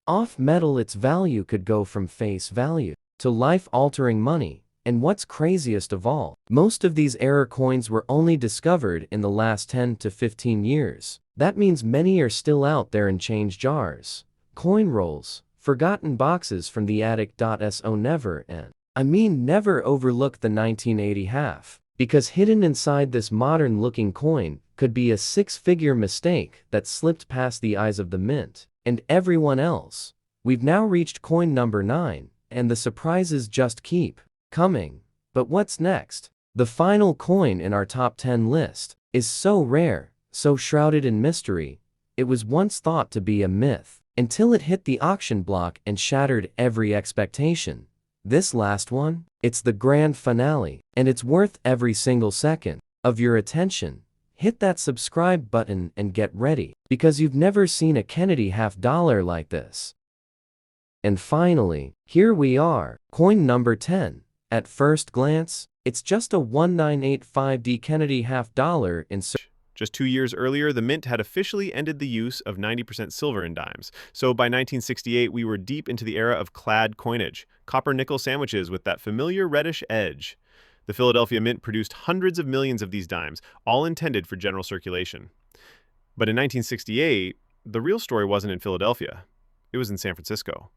off metal, its value could go from face value to life-altering money. And what's craziest of all, most of these error coins were only discovered in the last 10 to 15 years. That means many are still out there in change jars, coin rolls, forgotten boxes from the attic. So never, and I mean never, overlook the 1980 half, because hidden inside this modern-looking coin could be a six-figure mistake that slipped past the eyes of the Mint and everyone else. We've now reached coin number 9, and the surprises just keep coming. But what's next? The final coin in our top 10 list is so rare, so shrouded in mystery, it was once thought to be a myth, until it hit the auction block and shattered every expectation. This last one, it's the grand finale, and it's worth every single second of your attention. Hit that subscribe button and get ready, because you've never seen a Kennedy half-dollar like this. And finally, here we are, coin number 10. At first glance, it's just a 1985 Kennedy half-dollar in Just 2 years earlier, the Mint had officially ended the use of 90% silver in dimes. So by 1968, we were deep into the era of clad coinage, copper-nickel sandwiches with that familiar reddish edge. The Philadelphia Mint produced hundreds of millions of these dimes, all intended for general circulation. But in 1968, the real story wasn't in Philadelphia. It was in San Francisco.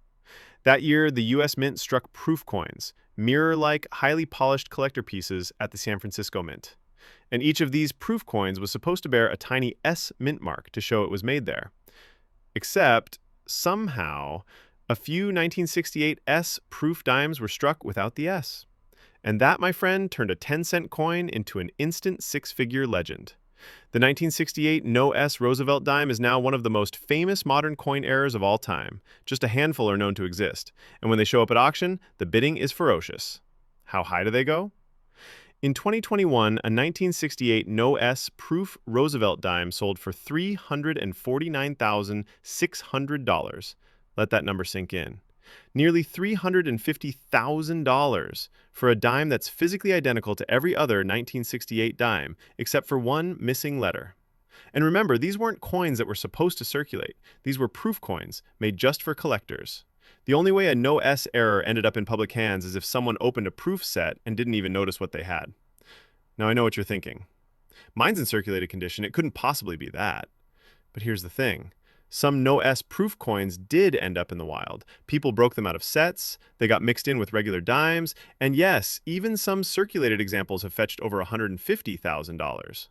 That year, the U.S. Mint struck proof coins, mirror-like, highly polished collector pieces at the San Francisco Mint. And each of these proof coins was supposed to bear a tiny S mint mark to show it was made there. Except, somehow, a few 1968 S proof dimes were struck without the S. And that, my friend, turned a 10-cent coin into an instant six-figure legend. The 1968 No S Roosevelt dime is now one of the most famous modern coin errors of all time. Just a handful are known to exist, and when they show up at auction, the bidding is ferocious. How high do they go? In 2021, a 1968 No S proof Roosevelt dime sold for $349,600. Let that number sink in. Nearly $350,000 for a dime that's physically identical to every other 1968 dime, except for one missing letter. And remember, these weren't coins that were supposed to circulate. These were proof coins, made just for collectors. The only way a No S error ended up in public hands is if someone opened a proof set and didn't even notice what they had. Now I know what you're thinking. Mine's in circulated condition, it couldn't possibly be that. But here's the thing. Some No S proof coins did end up in the wild. People broke them out of sets, they got mixed in with regular dimes, and yes, even some circulated examples have fetched over $150,000.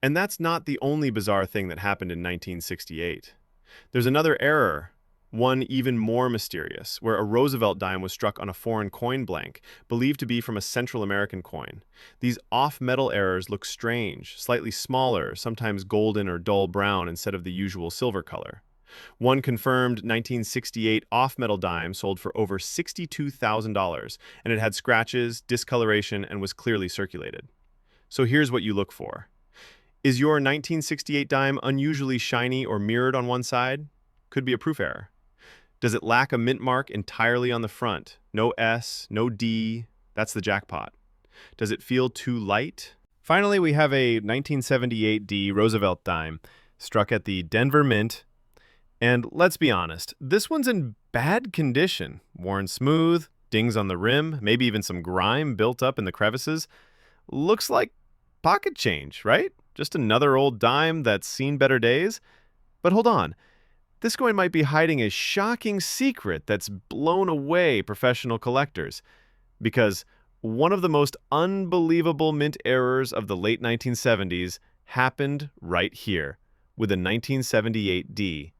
And that's not the only bizarre thing that happened in 1968. There's another error, one even more mysterious, where a Roosevelt dime was struck on a foreign coin blank, believed to be from a Central American coin. These off-metal errors look strange, slightly smaller, sometimes golden or dull brown instead of the usual silver color. One confirmed 1968 off-metal dime sold for over $62,000, and it had scratches, discoloration, and was clearly circulated. So here's what you look for. Is your 1968 dime unusually shiny or mirrored on one side? Could be a proof error. Does it lack a mint mark entirely on the front? No S, no D, that's the jackpot. Does it feel too light? Finally, we have a 1978 D Roosevelt dime struck at the Denver Mint. And let's be honest, this one's in bad condition. Worn smooth, dings on the rim, maybe even some grime built up in the crevices. Looks like pocket change, right? Just another old dime that's seen better days. But hold on. This coin might be hiding a shocking secret that's blown away professional collectors. Because one of the most unbelievable mint errors of the late 1970s happened right here with a 1978 D.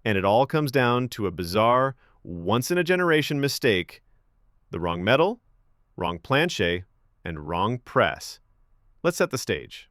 And it all comes down to a bizarre, once-in-a-generation mistake: the wrong metal, wrong planche, and wrong press. Let's set the stage.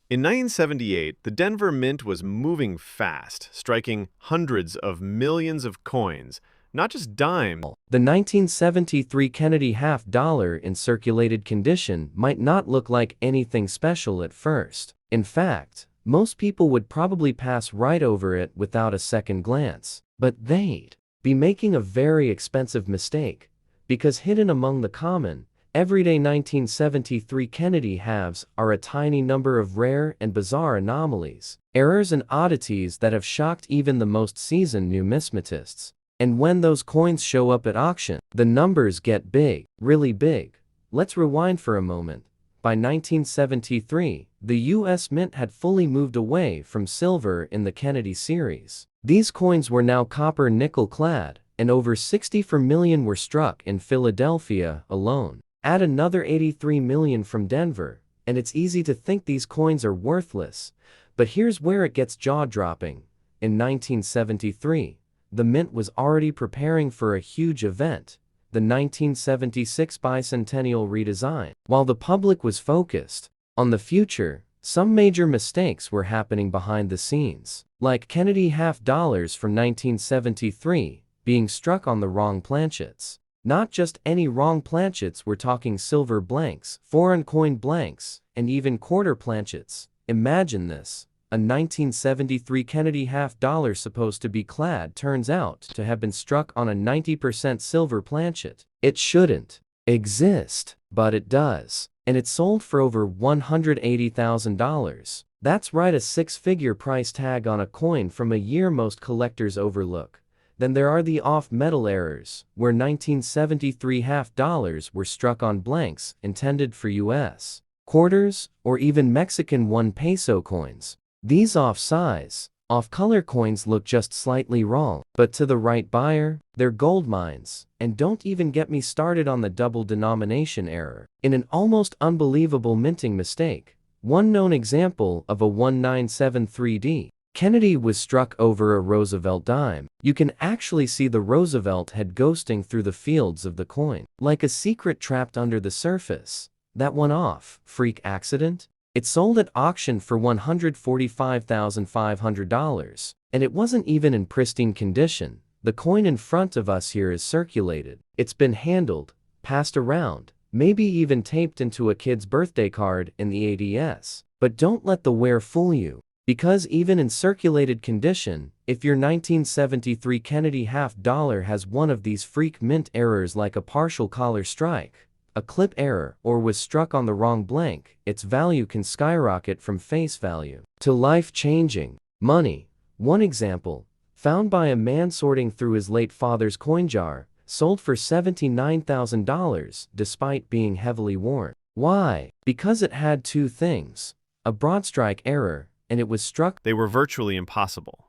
In 1978, the Denver Mint was moving fast, striking hundreds of millions of coins, not just dimes. The 1973 Kennedy half-dollar in circulated condition might not look like anything special at first. In fact, most people would probably pass right over it without a second glance. But they'd be making a very expensive mistake, because hidden among the common, everyday 1973 Kennedy halves are a tiny number of rare and bizarre anomalies, errors and oddities that have shocked even the most seasoned numismatists. And when those coins show up at auction, the numbers get big, really big. Let's rewind for a moment. By 1973, the U.S. Mint had fully moved away from silver in the Kennedy series. These coins were now copper-nickel clad, and over 64 million were struck in Philadelphia alone. Add another 83 million from Denver, and it's easy to think these coins are worthless. But here's where it gets jaw-dropping. In 1973, the Mint was already preparing for a huge event, the 1976 bicentennial redesign. While the public was focused on the future, some major mistakes were happening behind the scenes, like Kennedy half-dollars from 1973 being struck on the wrong planchets. Not just any wrong planchets, we're talking silver blanks, foreign coin blanks, and even quarter planchets. Imagine this. A 1973 Kennedy half-dollar supposed to be clad turns out to have been struck on a 90% silver planchet. It shouldn't exist, but it does. And it sold for over $180,000. That's right, a six-figure price tag on a coin from a year most collectors overlook. Then there are the off-metal errors, where 1973 half-dollars were struck on blanks intended for US quarters or even Mexican 1 peso coins. These off-size, off-color coins look just slightly wrong, but to the right buyer, they're gold mines. And don't even get me started on the double denomination error. In an almost unbelievable minting mistake, one known example of a 1973D Kennedy was struck over a Roosevelt dime. You can actually see the Roosevelt head ghosting through the fields of the coin, like a secret trapped under the surface. That one-off freak accident? It sold at auction for $145,500, and it wasn't even in pristine condition. The coin in front of us here is circulated. It's been handled, passed around, maybe even taped into a kid's birthday card in the ADS. But don't let the wear fool you. Because even in circulated condition, if your 1973 Kennedy half-dollar has one of these freak mint errors like a partial collar strike, a clip error, or was struck on the wrong blank, its value can skyrocket from face value to life-changing money. One example, found by a man sorting through his late father's coin jar, sold for $79,000 despite being heavily worn. Why? Because it had two things: a broad strike error, and it was struck. They were virtually impossible.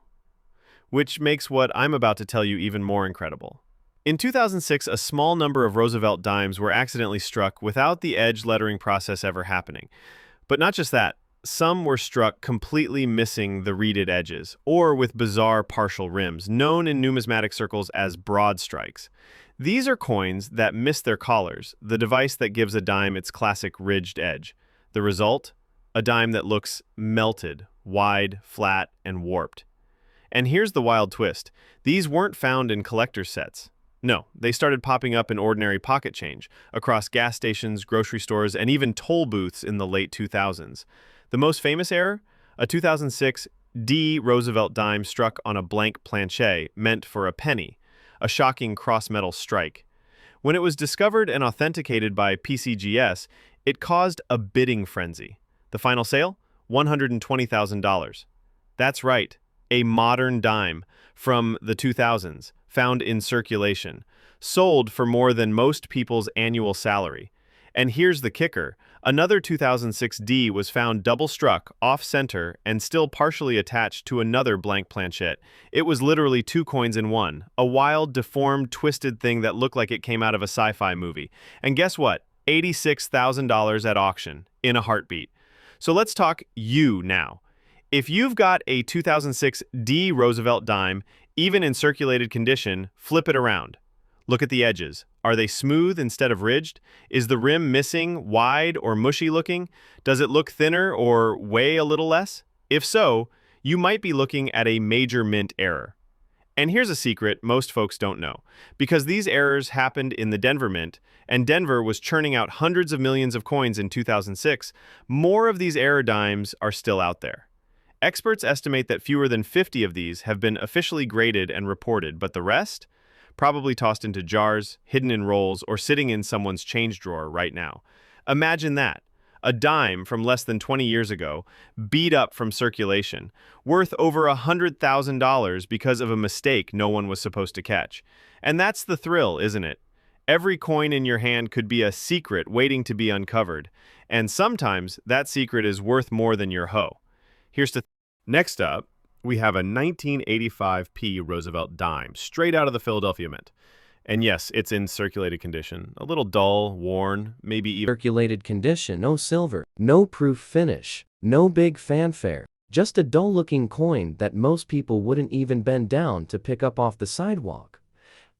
Which makes what I'm about to tell you even more incredible. In 2006, a small number of Roosevelt dimes were accidentally struck without the edge lettering process ever happening. But not just that, some were struck completely missing the reeded edges, or with bizarre partial rims, known in numismatic circles as broad strikes. These are coins that miss their collars, the device that gives a dime its classic ridged edge. The result? A dime that looks melted, wide, flat, and warped. And here's the wild twist. These weren't found in collector's sets. No, they started popping up in ordinary pocket change, across gas stations, grocery stores, and even toll booths in the late 2000s. The most famous error? A 2006 D Roosevelt dime struck on a blank planchet meant for a penny, a shocking cross-metal strike. When it was discovered and authenticated by PCGS, it caused a bidding frenzy. The final sale? $120,000. That's right, a modern dime from the 2000s, found in circulation, sold for more than most people's annual salary. And here's the kicker. Another 2006 D was found double-struck, off-center, and still partially attached to another blank planchet. It was literally two coins in one, a wild, deformed, twisted thing that looked like it came out of a sci-fi movie. And guess what? $86,000 at auction, in a heartbeat. So let's talk you now. If you've got a 2006 D Roosevelt dime, even in circulated condition, flip it around. Look at the edges. Are they smooth instead of ridged? Is the rim missing, wide, or mushy looking? Does it look thinner or weigh a little less? If so, you might be looking at a major mint error. And here's a secret most folks don't know. Because these errors happened in the Denver Mint, and Denver was churning out hundreds of millions of coins in 2006, more of these error dimes are still out there. Experts estimate that fewer than 50 of these have been officially graded and reported, but the rest? Probably tossed into jars, hidden in rolls, or sitting in someone's change drawer right now. Imagine that. A dime from less than 20 years ago, beat up from circulation, worth over $100,000 because of a mistake no one was supposed to catch. And that's the thrill, isn't it? Every coin in your hand could be a secret waiting to be uncovered, and sometimes that secret is worth more than your hoe. Next up, we have a 1985p Roosevelt dime, straight out of the Philadelphia Mint. And yes, it's in circulated condition, a little dull, worn, maybe even Circulated condition, no silver, no proof finish, no big fanfare. Just a dull-looking coin that most people wouldn't even bend down to pick up off the sidewalk.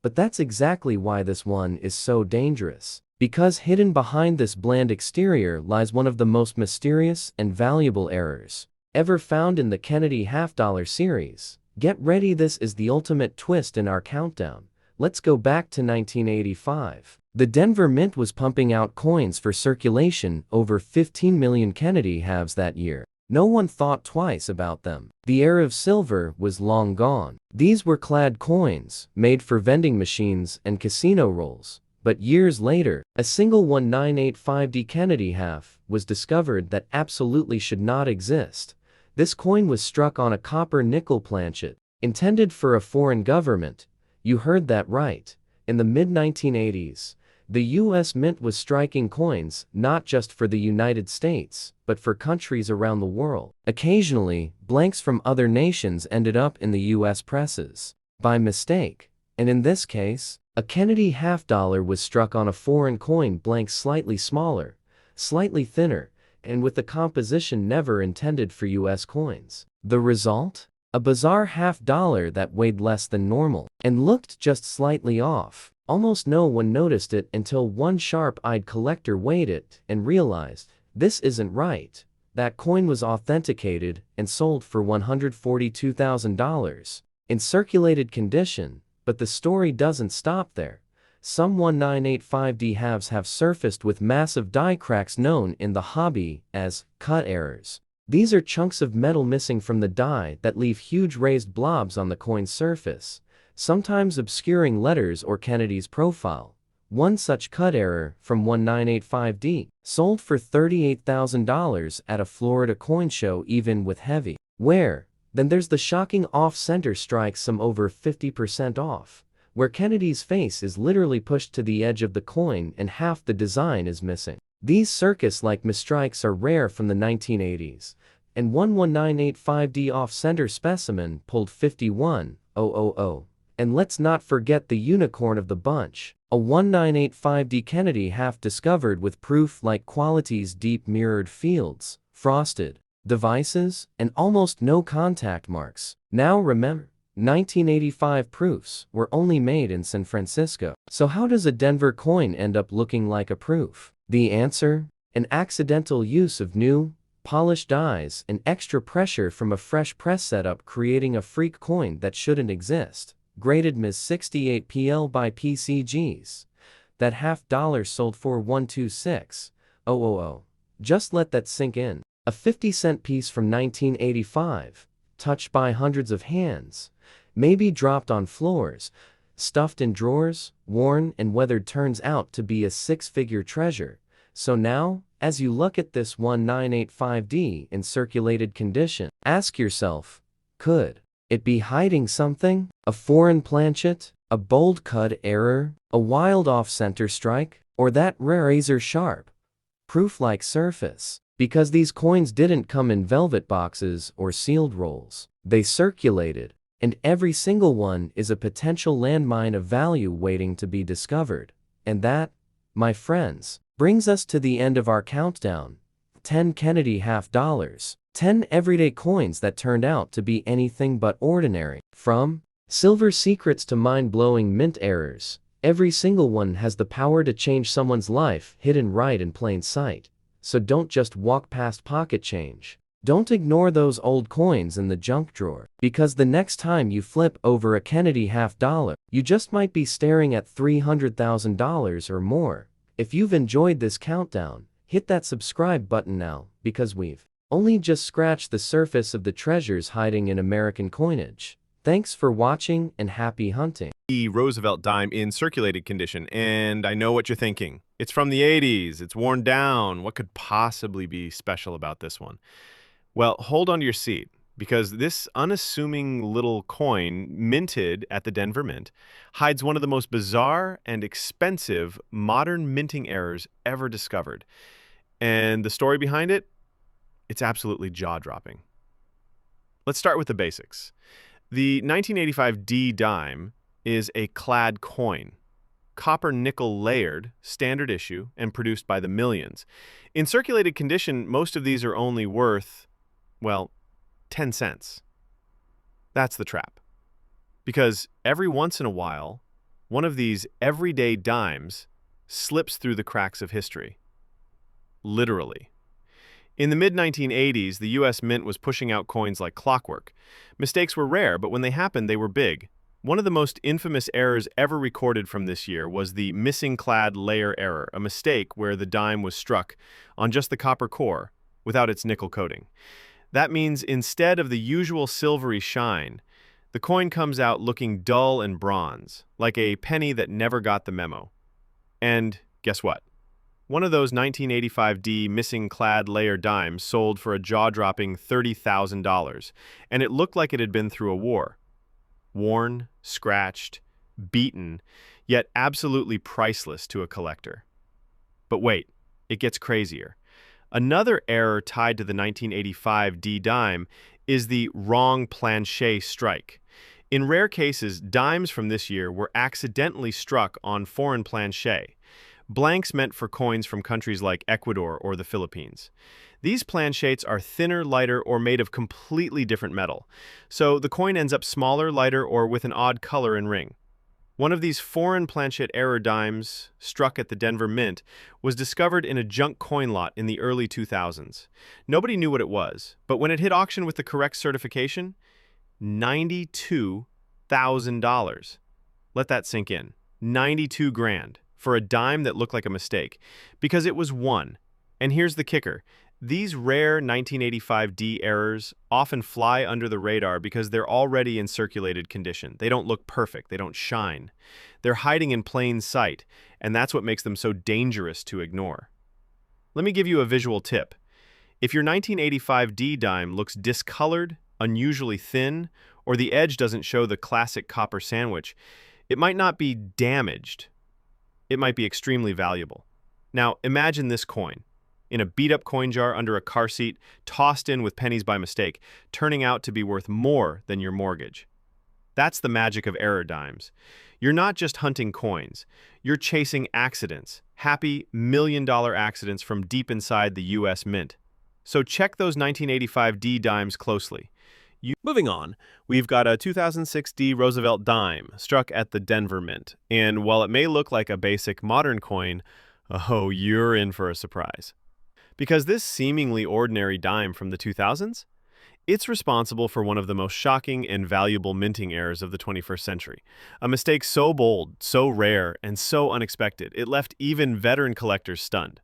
But that's exactly why this one is so dangerous. Because hidden behind this bland exterior lies one of the most mysterious and valuable errors ever found in the Kennedy half-dollar series. Get ready, this is the ultimate twist in our countdown. Let's go back to 1985. The Denver Mint was pumping out coins for circulation, over 15 million Kennedy halves that year. No one thought twice about them. The era of silver was long gone. These were clad coins, made for vending machines and casino rolls. But years later, a single 1985D Kennedy half was discovered that absolutely should not exist. This coin was struck on a copper nickel planchet, intended for a foreign government. You heard that right. In the mid-1980s, the U.S. Mint was striking coins not just for the United States, but for countries around the world. Occasionally, blanks from other nations ended up in the U.S. presses by mistake. And in this case, a Kennedy half-dollar was struck on a foreign coin blank slightly smaller, slightly thinner, and with the composition never intended for U.S. coins. The result? A bizarre half-dollar that weighed less than normal and looked just slightly off. Almost no one noticed it until one sharp-eyed collector weighed it and realized, this isn't right. That coin was authenticated and sold for $142,000 in circulated condition, but the story doesn't stop there. Some 1985D halves have surfaced with massive die cracks known in the hobby as cut errors. These are chunks of metal missing from the die that leave huge raised blobs on the coin's surface, sometimes obscuring letters or Kennedy's profile. One such cut error from 1985D sold for $38,000 at a Florida coin show, even with heavy wear. Then there's the shocking off-center strike, some over 50% off, where Kennedy's face is literally pushed to the edge of the coin and half the design is missing. These circus-like misstrikes are rare from the 1980s, and one 1985D off-center specimen pulled 51,000. And let's not forget the unicorn of the bunch, a 1985D Kennedy half discovered with proof-like qualities: deep mirrored fields, frosted devices, and almost no contact marks. Now remember, 1985 proofs were only made in San Francisco. So how does a Denver coin end up looking like a proof? The answer? An accidental use of new, polished dies and extra pressure from a fresh press setup, creating a freak coin that shouldn't exist. Graded Ms. 68 PL by PCGs. That half-dollar sold for $126,000. Just let that sink in. A 50-cent piece from 1985, touched by hundreds of hands, maybe dropped on floors, stuffed in drawers, worn and weathered, turns out to be a six-figure treasure. So now, as you look at this 1985D in circulated condition, ask yourself, could it be hiding something? A foreign planchet? A bold cut error? A wild off-center strike? Or that rare razor-sharp, proof-like surface? Because these coins didn't come in velvet boxes or sealed rolls. They circulated, and every single one is a potential landmine of value waiting to be discovered. And that, my friends, brings us to the end of our countdown. 10 Kennedy half-dollars. 10 everyday coins that turned out to be anything but ordinary. From silver secrets to mind-blowing mint errors, every single one has the power to change someone's life, hidden right in plain sight. So don't just walk past pocket change. Don't ignore those old coins in the junk drawer, because the next time you flip over a Kennedy half-dollar, you just might be staring at $300,000 or more. If you've enjoyed this countdown, hit that subscribe button now, because we've only just scratched the surface of the treasures hiding in American coinage. Thanks for watching and happy hunting. The Roosevelt dime in circulated condition, and I know what you're thinking. It's from the 80s, it's worn down. What could possibly be special about this one? Well, hold on to your seat, because this unassuming little coin, minted at the Denver Mint, hides one of the most bizarre and expensive modern minting errors ever discovered. And the story behind it? It's absolutely jaw-dropping. Let's start with the basics. The 1985 D dime is a clad coin, copper-nickel layered, standard issue, and produced by the millions. In circulated condition, most of these are only worth, well, 10 cents. That's the trap. Because every once in a while, one of these everyday dimes slips through the cracks of history. Literally. In the mid-1980s, the U.S. Mint was pushing out coins like clockwork. Mistakes were rare, but when they happened, they were big. One of the most infamous errors ever recorded from this year was the missing clad layer error, a mistake where the dime was struck on just the copper core without its nickel coating. That means instead of the usual silvery shine, the coin comes out looking dull and bronze, like a penny that never got the memo. And guess what? One of those 1985D missing clad layer dimes sold for a jaw-dropping $30,000, and it looked like it had been through a war. Worn, scratched, beaten, yet absolutely priceless to a collector. But wait, it gets crazier. Another error tied to the 1985 D dime is the wrong planchet strike. In rare cases, dimes from this year were accidentally struck on foreign planchet, Blanks meant for coins from countries like Ecuador or the Philippines. These planchettes are thinner, lighter, or made of completely different metal, so the coin ends up smaller, lighter, or with an odd color and ring. One of these foreign planchette error dimes, struck at the Denver Mint, was discovered in a junk coin lot in the early 2000s. Nobody knew what it was, but when it hit auction with the correct certification, $92,000. Let that sink in. 92 grand for a dime that looked like a mistake, because it was one. And here's the kicker. These rare 1985D errors often fly under the radar because they're already in circulated condition. They don't look perfect. They don't shine. They're hiding in plain sight, and that's what makes them so dangerous to ignore. Let me give you a visual tip. If your 1985D dime looks discolored, unusually thin, or the edge doesn't show the classic copper sandwich, it might not be damaged. It might be extremely valuable. Now, imagine this coin in a beat-up coin jar under a car seat, tossed in with pennies by mistake, turning out to be worth more than your mortgage. That's the magic of error dimes. You're not just hunting coins. You're chasing accidents, happy million-dollar accidents from deep inside the U.S. Mint. So check those 1985D dimes closely. Moving on, we've got a 2006D Roosevelt dime struck at the Denver Mint. And while it may look like a basic modern coin, oh, you're in for a surprise. Because this seemingly ordinary dime from the 2000s, it's responsible for one of the most shocking and valuable minting errors of the 21st century. A mistake so bold, so rare, and so unexpected, it left even veteran collectors stunned.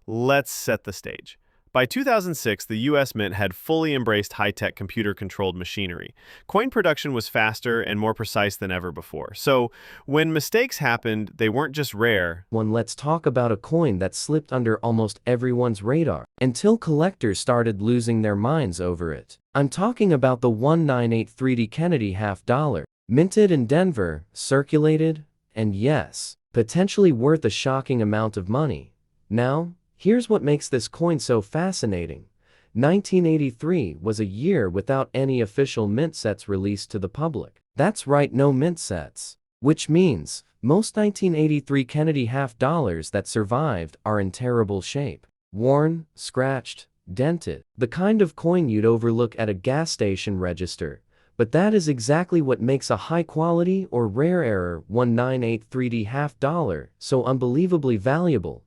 Let's set the stage. By 2006, the U.S. Mint had fully embraced high-tech computer-controlled machinery. Coin production was faster and more precise than ever before. So, when mistakes happened, they weren't just rare. Let's talk about a coin that slipped under almost everyone's radar, until collectors started losing their minds over it. I'm talking about the 1983D Kennedy half-dollar, minted in Denver, circulated, and yes, potentially worth a shocking amount of money. Now, here's what makes this coin so fascinating. 1983 was a year without any official mint sets released to the public. That's right, no mint sets. Which means, most 1983 Kennedy half-dollars that survived are in terrible shape. Worn, scratched, dented. The kind of coin you'd overlook at a gas station register. But that is exactly what makes a high-quality or rare error 1983D half-dollar so unbelievably valuable.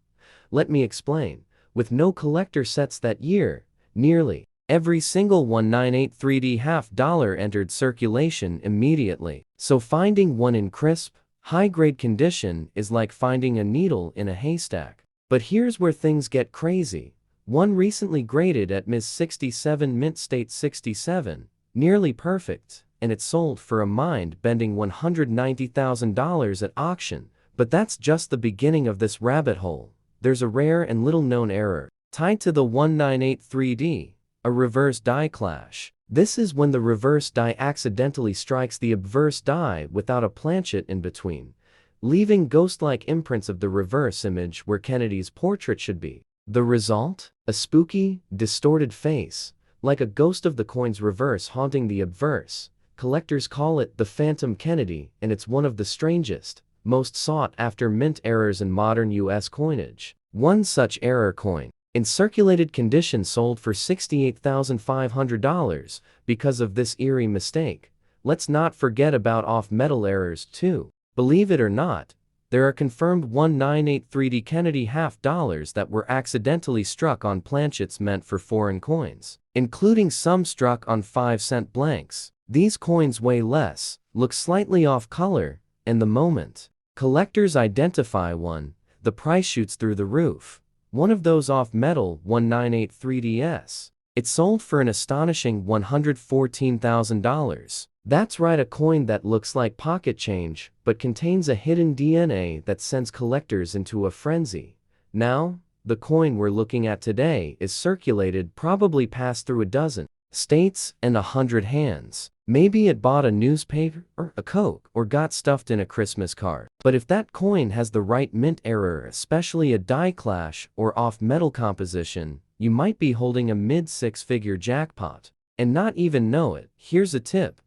Let me explain. With no collector sets that year, nearly every single 1983D half-dollar entered circulation immediately. So finding one in crisp, high-grade condition is like finding a needle in a haystack. But here's where things get crazy. One recently graded at Ms. 67 Mint State 67, nearly perfect, and it sold for a mind-bending $190,000 at auction. But that's just the beginning of this rabbit hole. There's a rare and little-known error tied to the 1983D, a reverse die clash. This is when the reverse die accidentally strikes the obverse die without a planchette in between, leaving ghost-like imprints of the reverse image where Kennedy's portrait should be. The result? A spooky, distorted face, like a ghost of the coin's reverse haunting the obverse. Collectors call it the Phantom Kennedy, and it's one of the strangest, most sought-after mint errors in modern U.S. coinage. One such error coin, in circulated condition, sold for $68,500 because of this eerie mistake. Let's not forget about off-metal errors too. Believe it or not, there are confirmed 1983D Kennedy half-dollars that were accidentally struck on planchettes meant for foreign coins, including some struck on 5-cent blanks. These coins weigh less, look slightly off-color, and the moment collectors identify one, the price shoots through the roof. One of those off-metal 1983DS. It sold for an astonishing $114,000. That's right, a coin that looks like pocket change, but contains a hidden DNA that sends collectors into a frenzy. Now, the coin we're looking at today is circulated, probably passed through a dozen states and 100 hands. Maybe it bought a newspaper, or a Coke, or got stuffed in a Christmas card. But if that coin has the right mint error, especially a die clash or off-metal composition, you might be holding a mid-six-figure jackpot and not even know it. Here's a tip.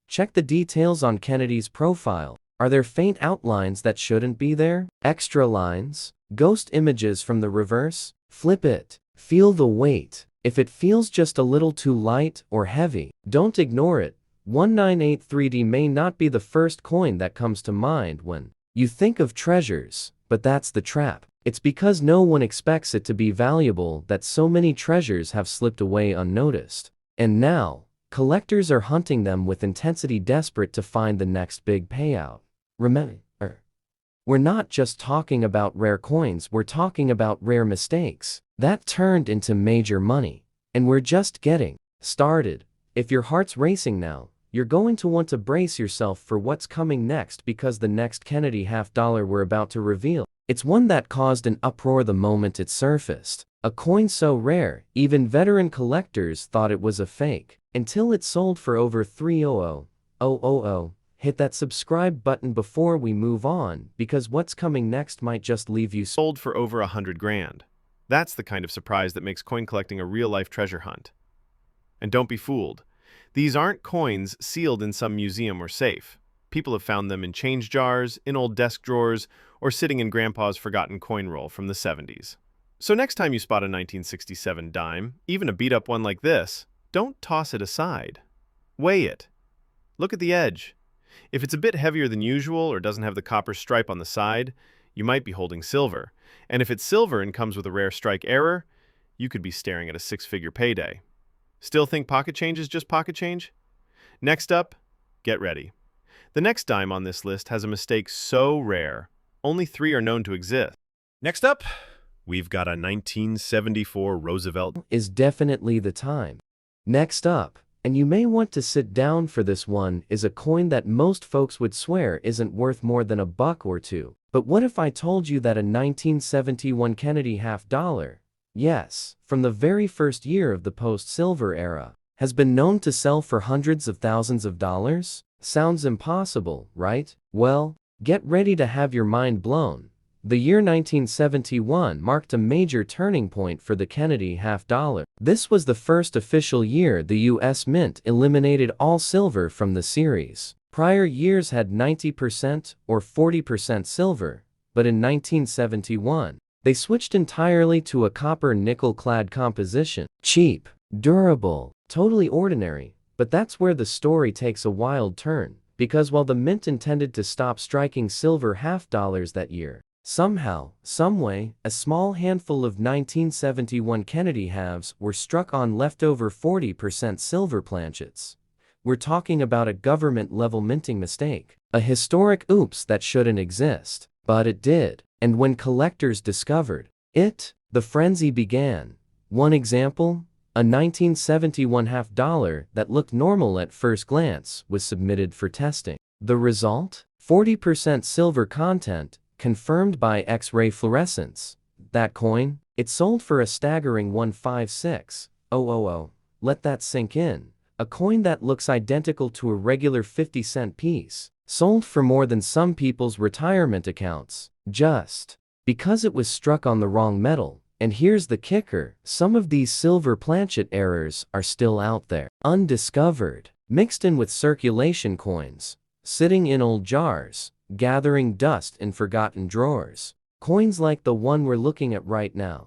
Check the details on Kennedy's profile. Are there faint outlines that shouldn't be there? Extra lines? Ghost images from the reverse? Flip it. Feel the weight. If it feels just a little too light or heavy, don't ignore it. 198 3D may not be the first coin that comes to mind when you think of treasures, but that's the trap. It's because no one expects it to be valuable that so many treasures have slipped away unnoticed. And now, collectors are hunting them with intensity, desperate to find the next big payout. Remember, we're not just talking about rare coins, we're talking about rare mistakes that turned into major money. And we're just getting started. If your heart's racing now, you're going to want to brace yourself for what's coming next, because the next Kennedy $50 we're about to reveal, it's one that caused an uproar the moment it surfaced. A coin so rare, even veteran collectors thought it was a fake, until it sold for over $300,000. Hit that subscribe button before we move on, because what's coming next might just leave you Sold for over $100,000. That's the kind of surprise that makes coin collecting a real-life treasure hunt. And don't be fooled. These aren't coins sealed in some museum or safe. People have found them in change jars, in old desk drawers, or sitting in Grandpa's forgotten coin roll from the 70s. So next time you spot a 1967 dime, even a beat-up one like this, don't toss it aside. Weigh it. Look at the edge. If it's a bit heavier than usual or doesn't have the copper stripe on the side, you might be holding silver. And if it's silver and comes with a rare strike error, you could be staring at a six-figure payday. Still think pocket change is just pocket change? Next up, get ready. The next dime on this list has a mistake so rare, only 3 are known to exist. Next up, we've got a 1974 Roosevelt. is definitely the time. Next up, and you may want to sit down for this one, is a coin that most folks would swear isn't worth more than $1 or $2. But what if I told you that a 1971 Kennedy $50, yes, from the very first year of the post-silver era, has been known to sell for hundreds of thousands of dollars? Sounds impossible, right? Well, get ready to have your mind blown. The year 1971 marked a major turning point for the Kennedy $50. This was the first official year the U.S. Mint eliminated all silver from the series. Prior years had 90% or 40% silver, but in 1971, they switched entirely to a copper-nickel-clad composition. Cheap, durable, totally ordinary, but that's where the story takes a wild turn, because while the Mint intended to stop striking silver $50 that year, somehow, someway, a small handful of 1971 Kennedy halves were struck on leftover 40% silver planchets. We're talking about a government-level minting mistake. A historic oops that shouldn't exist. But it did. And when collectors discovered it, the frenzy began. One example, a 1971 $50 that looked normal at first glance was submitted for testing. The result? 40% silver content, confirmed by X-ray fluorescence. That coin? It sold for a staggering $156,000. Let that sink in. A coin that looks identical to a regular 50-cent piece, sold for more than some people's retirement accounts, just because it was struck on the wrong metal. And here's the kicker, some of these silver planchet errors are still out there, undiscovered, mixed in with circulation coins, sitting in old jars, gathering dust in forgotten drawers. Coins like the one we're looking at right now.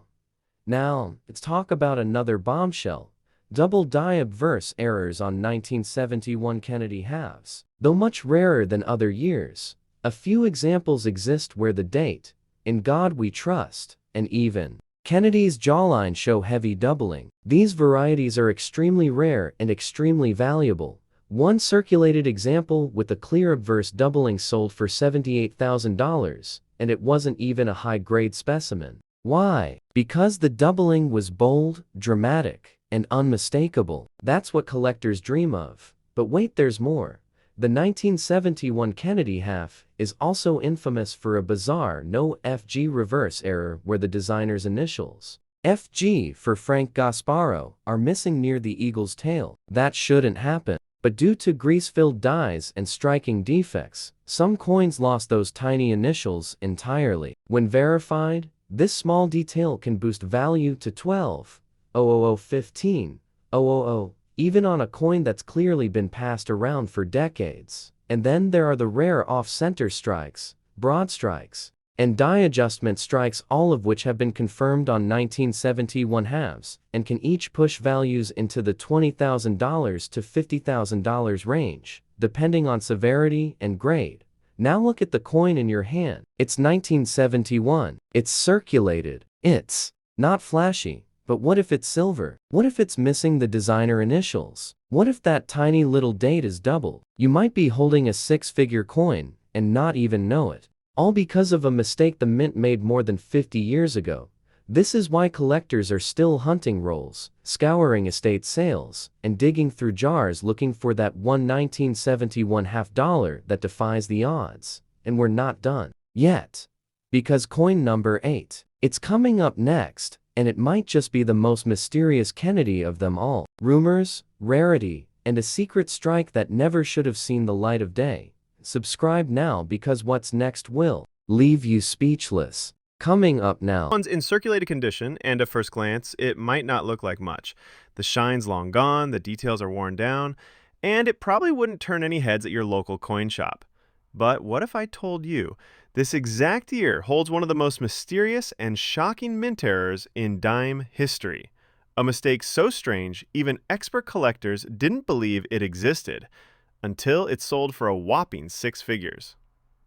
Now, let's talk about another bombshell. Double die obverse errors on 1971 Kennedy halves. Though much rarer than other years, a few examples exist where the date, "In God We Trust," and even Kennedy's jawline show heavy doubling. These varieties are extremely rare and extremely valuable. One circulated example with a clear obverse doubling sold for $78,000, and it wasn't even a high-grade specimen. Why? Because the doubling was bold, dramatic, and unmistakable. That's what collectors dream of. But wait, there's more. The 1971 Kennedy half is also infamous for a bizarre no FG reverse error where the designer's initials, FG for Frank Gasparro, are missing near the eagle's tail. That shouldn't happen. But due to grease-filled dies and striking defects, some coins lost those tiny initials entirely. When verified, this small detail can boost value to 15,000, even on a coin that's clearly been passed around for decades. And then there are the rare off-center strikes, broad strikes, and die adjustment strikes, all of which have been confirmed on 1971 halves and can each push values into the $20,000 to $50,000 range, depending on severity and grade. Now look at the coin in your hand. It's 1971. It's circulated. It's not flashy. But what if it's silver? What if it's missing the designer initials? What if that tiny little date is double? You might be holding a six-figure coin and not even know it. All because of a mistake the mint made more than 50 years ago. This is why collectors are still hunting rolls, scouring estate sales, and digging through jars looking for that one 1971 half dollar that defies the odds. And we're not done yet. Because coin number 8, it's coming up next, and it might just be the most mysterious Kennedy of them all. Rumors, rarity, and a secret strike that never should have seen the light of day. Subscribe now because what's next will leave you speechless. Coming up now. One's in circulated condition, and at first glance, it might not look like much. The shine's long gone, the details are worn down, and it probably wouldn't turn any heads at your local coin shop. But what if I told you this exact year holds one of the most mysterious and shocking mint errors in dime history? A mistake so strange, even expert collectors didn't believe it existed, until it sold for a whopping 6 figures.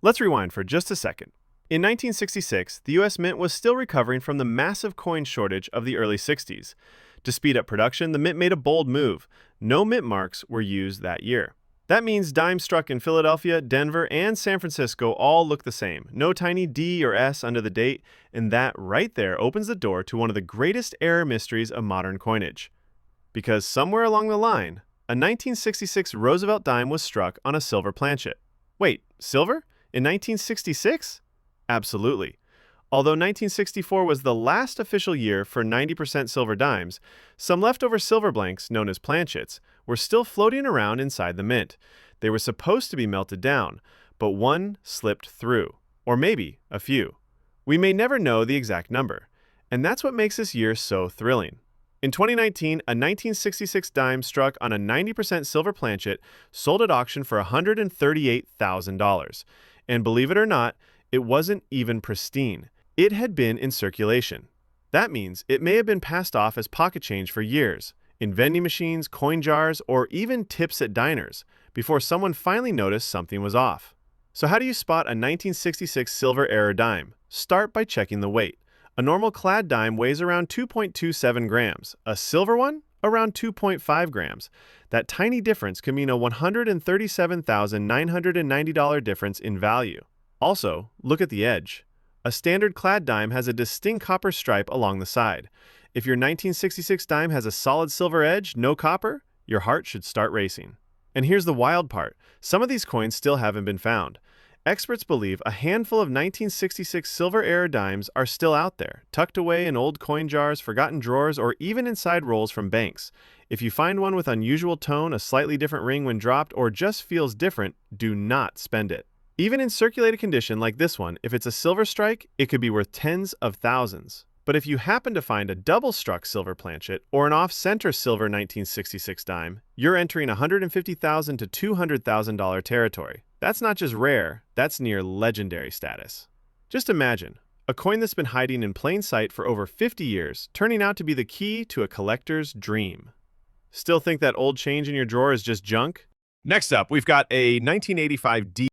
Let's rewind for just a second. In 1966, the US Mint was still recovering from the massive coin shortage of the early 60s. To speed up production, the Mint made a bold move. No mint marks were used that year. That means dimes struck in Philadelphia, Denver, and San Francisco all look the same. No tiny D or S under the date, and that right there opens the door to one of the greatest error mysteries of modern coinage. Because somewhere along the line, a 1966 Roosevelt dime was struck on a silver planchet. Wait, silver? In 1966? Absolutely. Although 1964 was the last official year for 90% silver dimes, some leftover silver blanks, known as planchets, were still floating around inside the mint. They were supposed to be melted down, but one slipped through. Or maybe a few. We may never know the exact number. And that's what makes this year so thrilling. In 2019, a 1966 dime struck on a 90% silver planchet sold at auction for $138,000. And believe it or not, it wasn't even pristine. It had been in circulation. That means it may have been passed off as pocket change for years, in vending machines, coin jars, or even tips at diners, before someone finally noticed something was off. So how do you spot a 1966 silver error dime? Start by checking the weight. A normal clad dime weighs around 2.27 grams, a silver one around 2.5 grams. That tiny difference can mean a $137,990 difference in value. Also, look at the edge. A standard clad dime has a distinct copper stripe along the side. If your 1966 dime has a solid silver edge, no copper, your heart should start racing. And here's the wild part. Some of these coins still haven't been found. Experts believe a handful of 1966 silver error dimes are still out there, tucked away in old coin jars, forgotten drawers, or even inside rolls from banks. If you find one with unusual tone, a slightly different ring when dropped, or just feels different, do not spend it. Even in circulated condition like this one, if it's a silver strike, it could be worth tens of thousands. But if you happen to find a double-struck silver planchet or an off-center silver 1966 dime, you're entering $150,000 to $200,000 territory. That's not just rare, that's near legendary status. Just imagine, a coin that's been hiding in plain sight for over 50 years, turning out to be the key to a collector's dream. Still think that old change in your drawer is just junk? Next up, we've got a 1985 D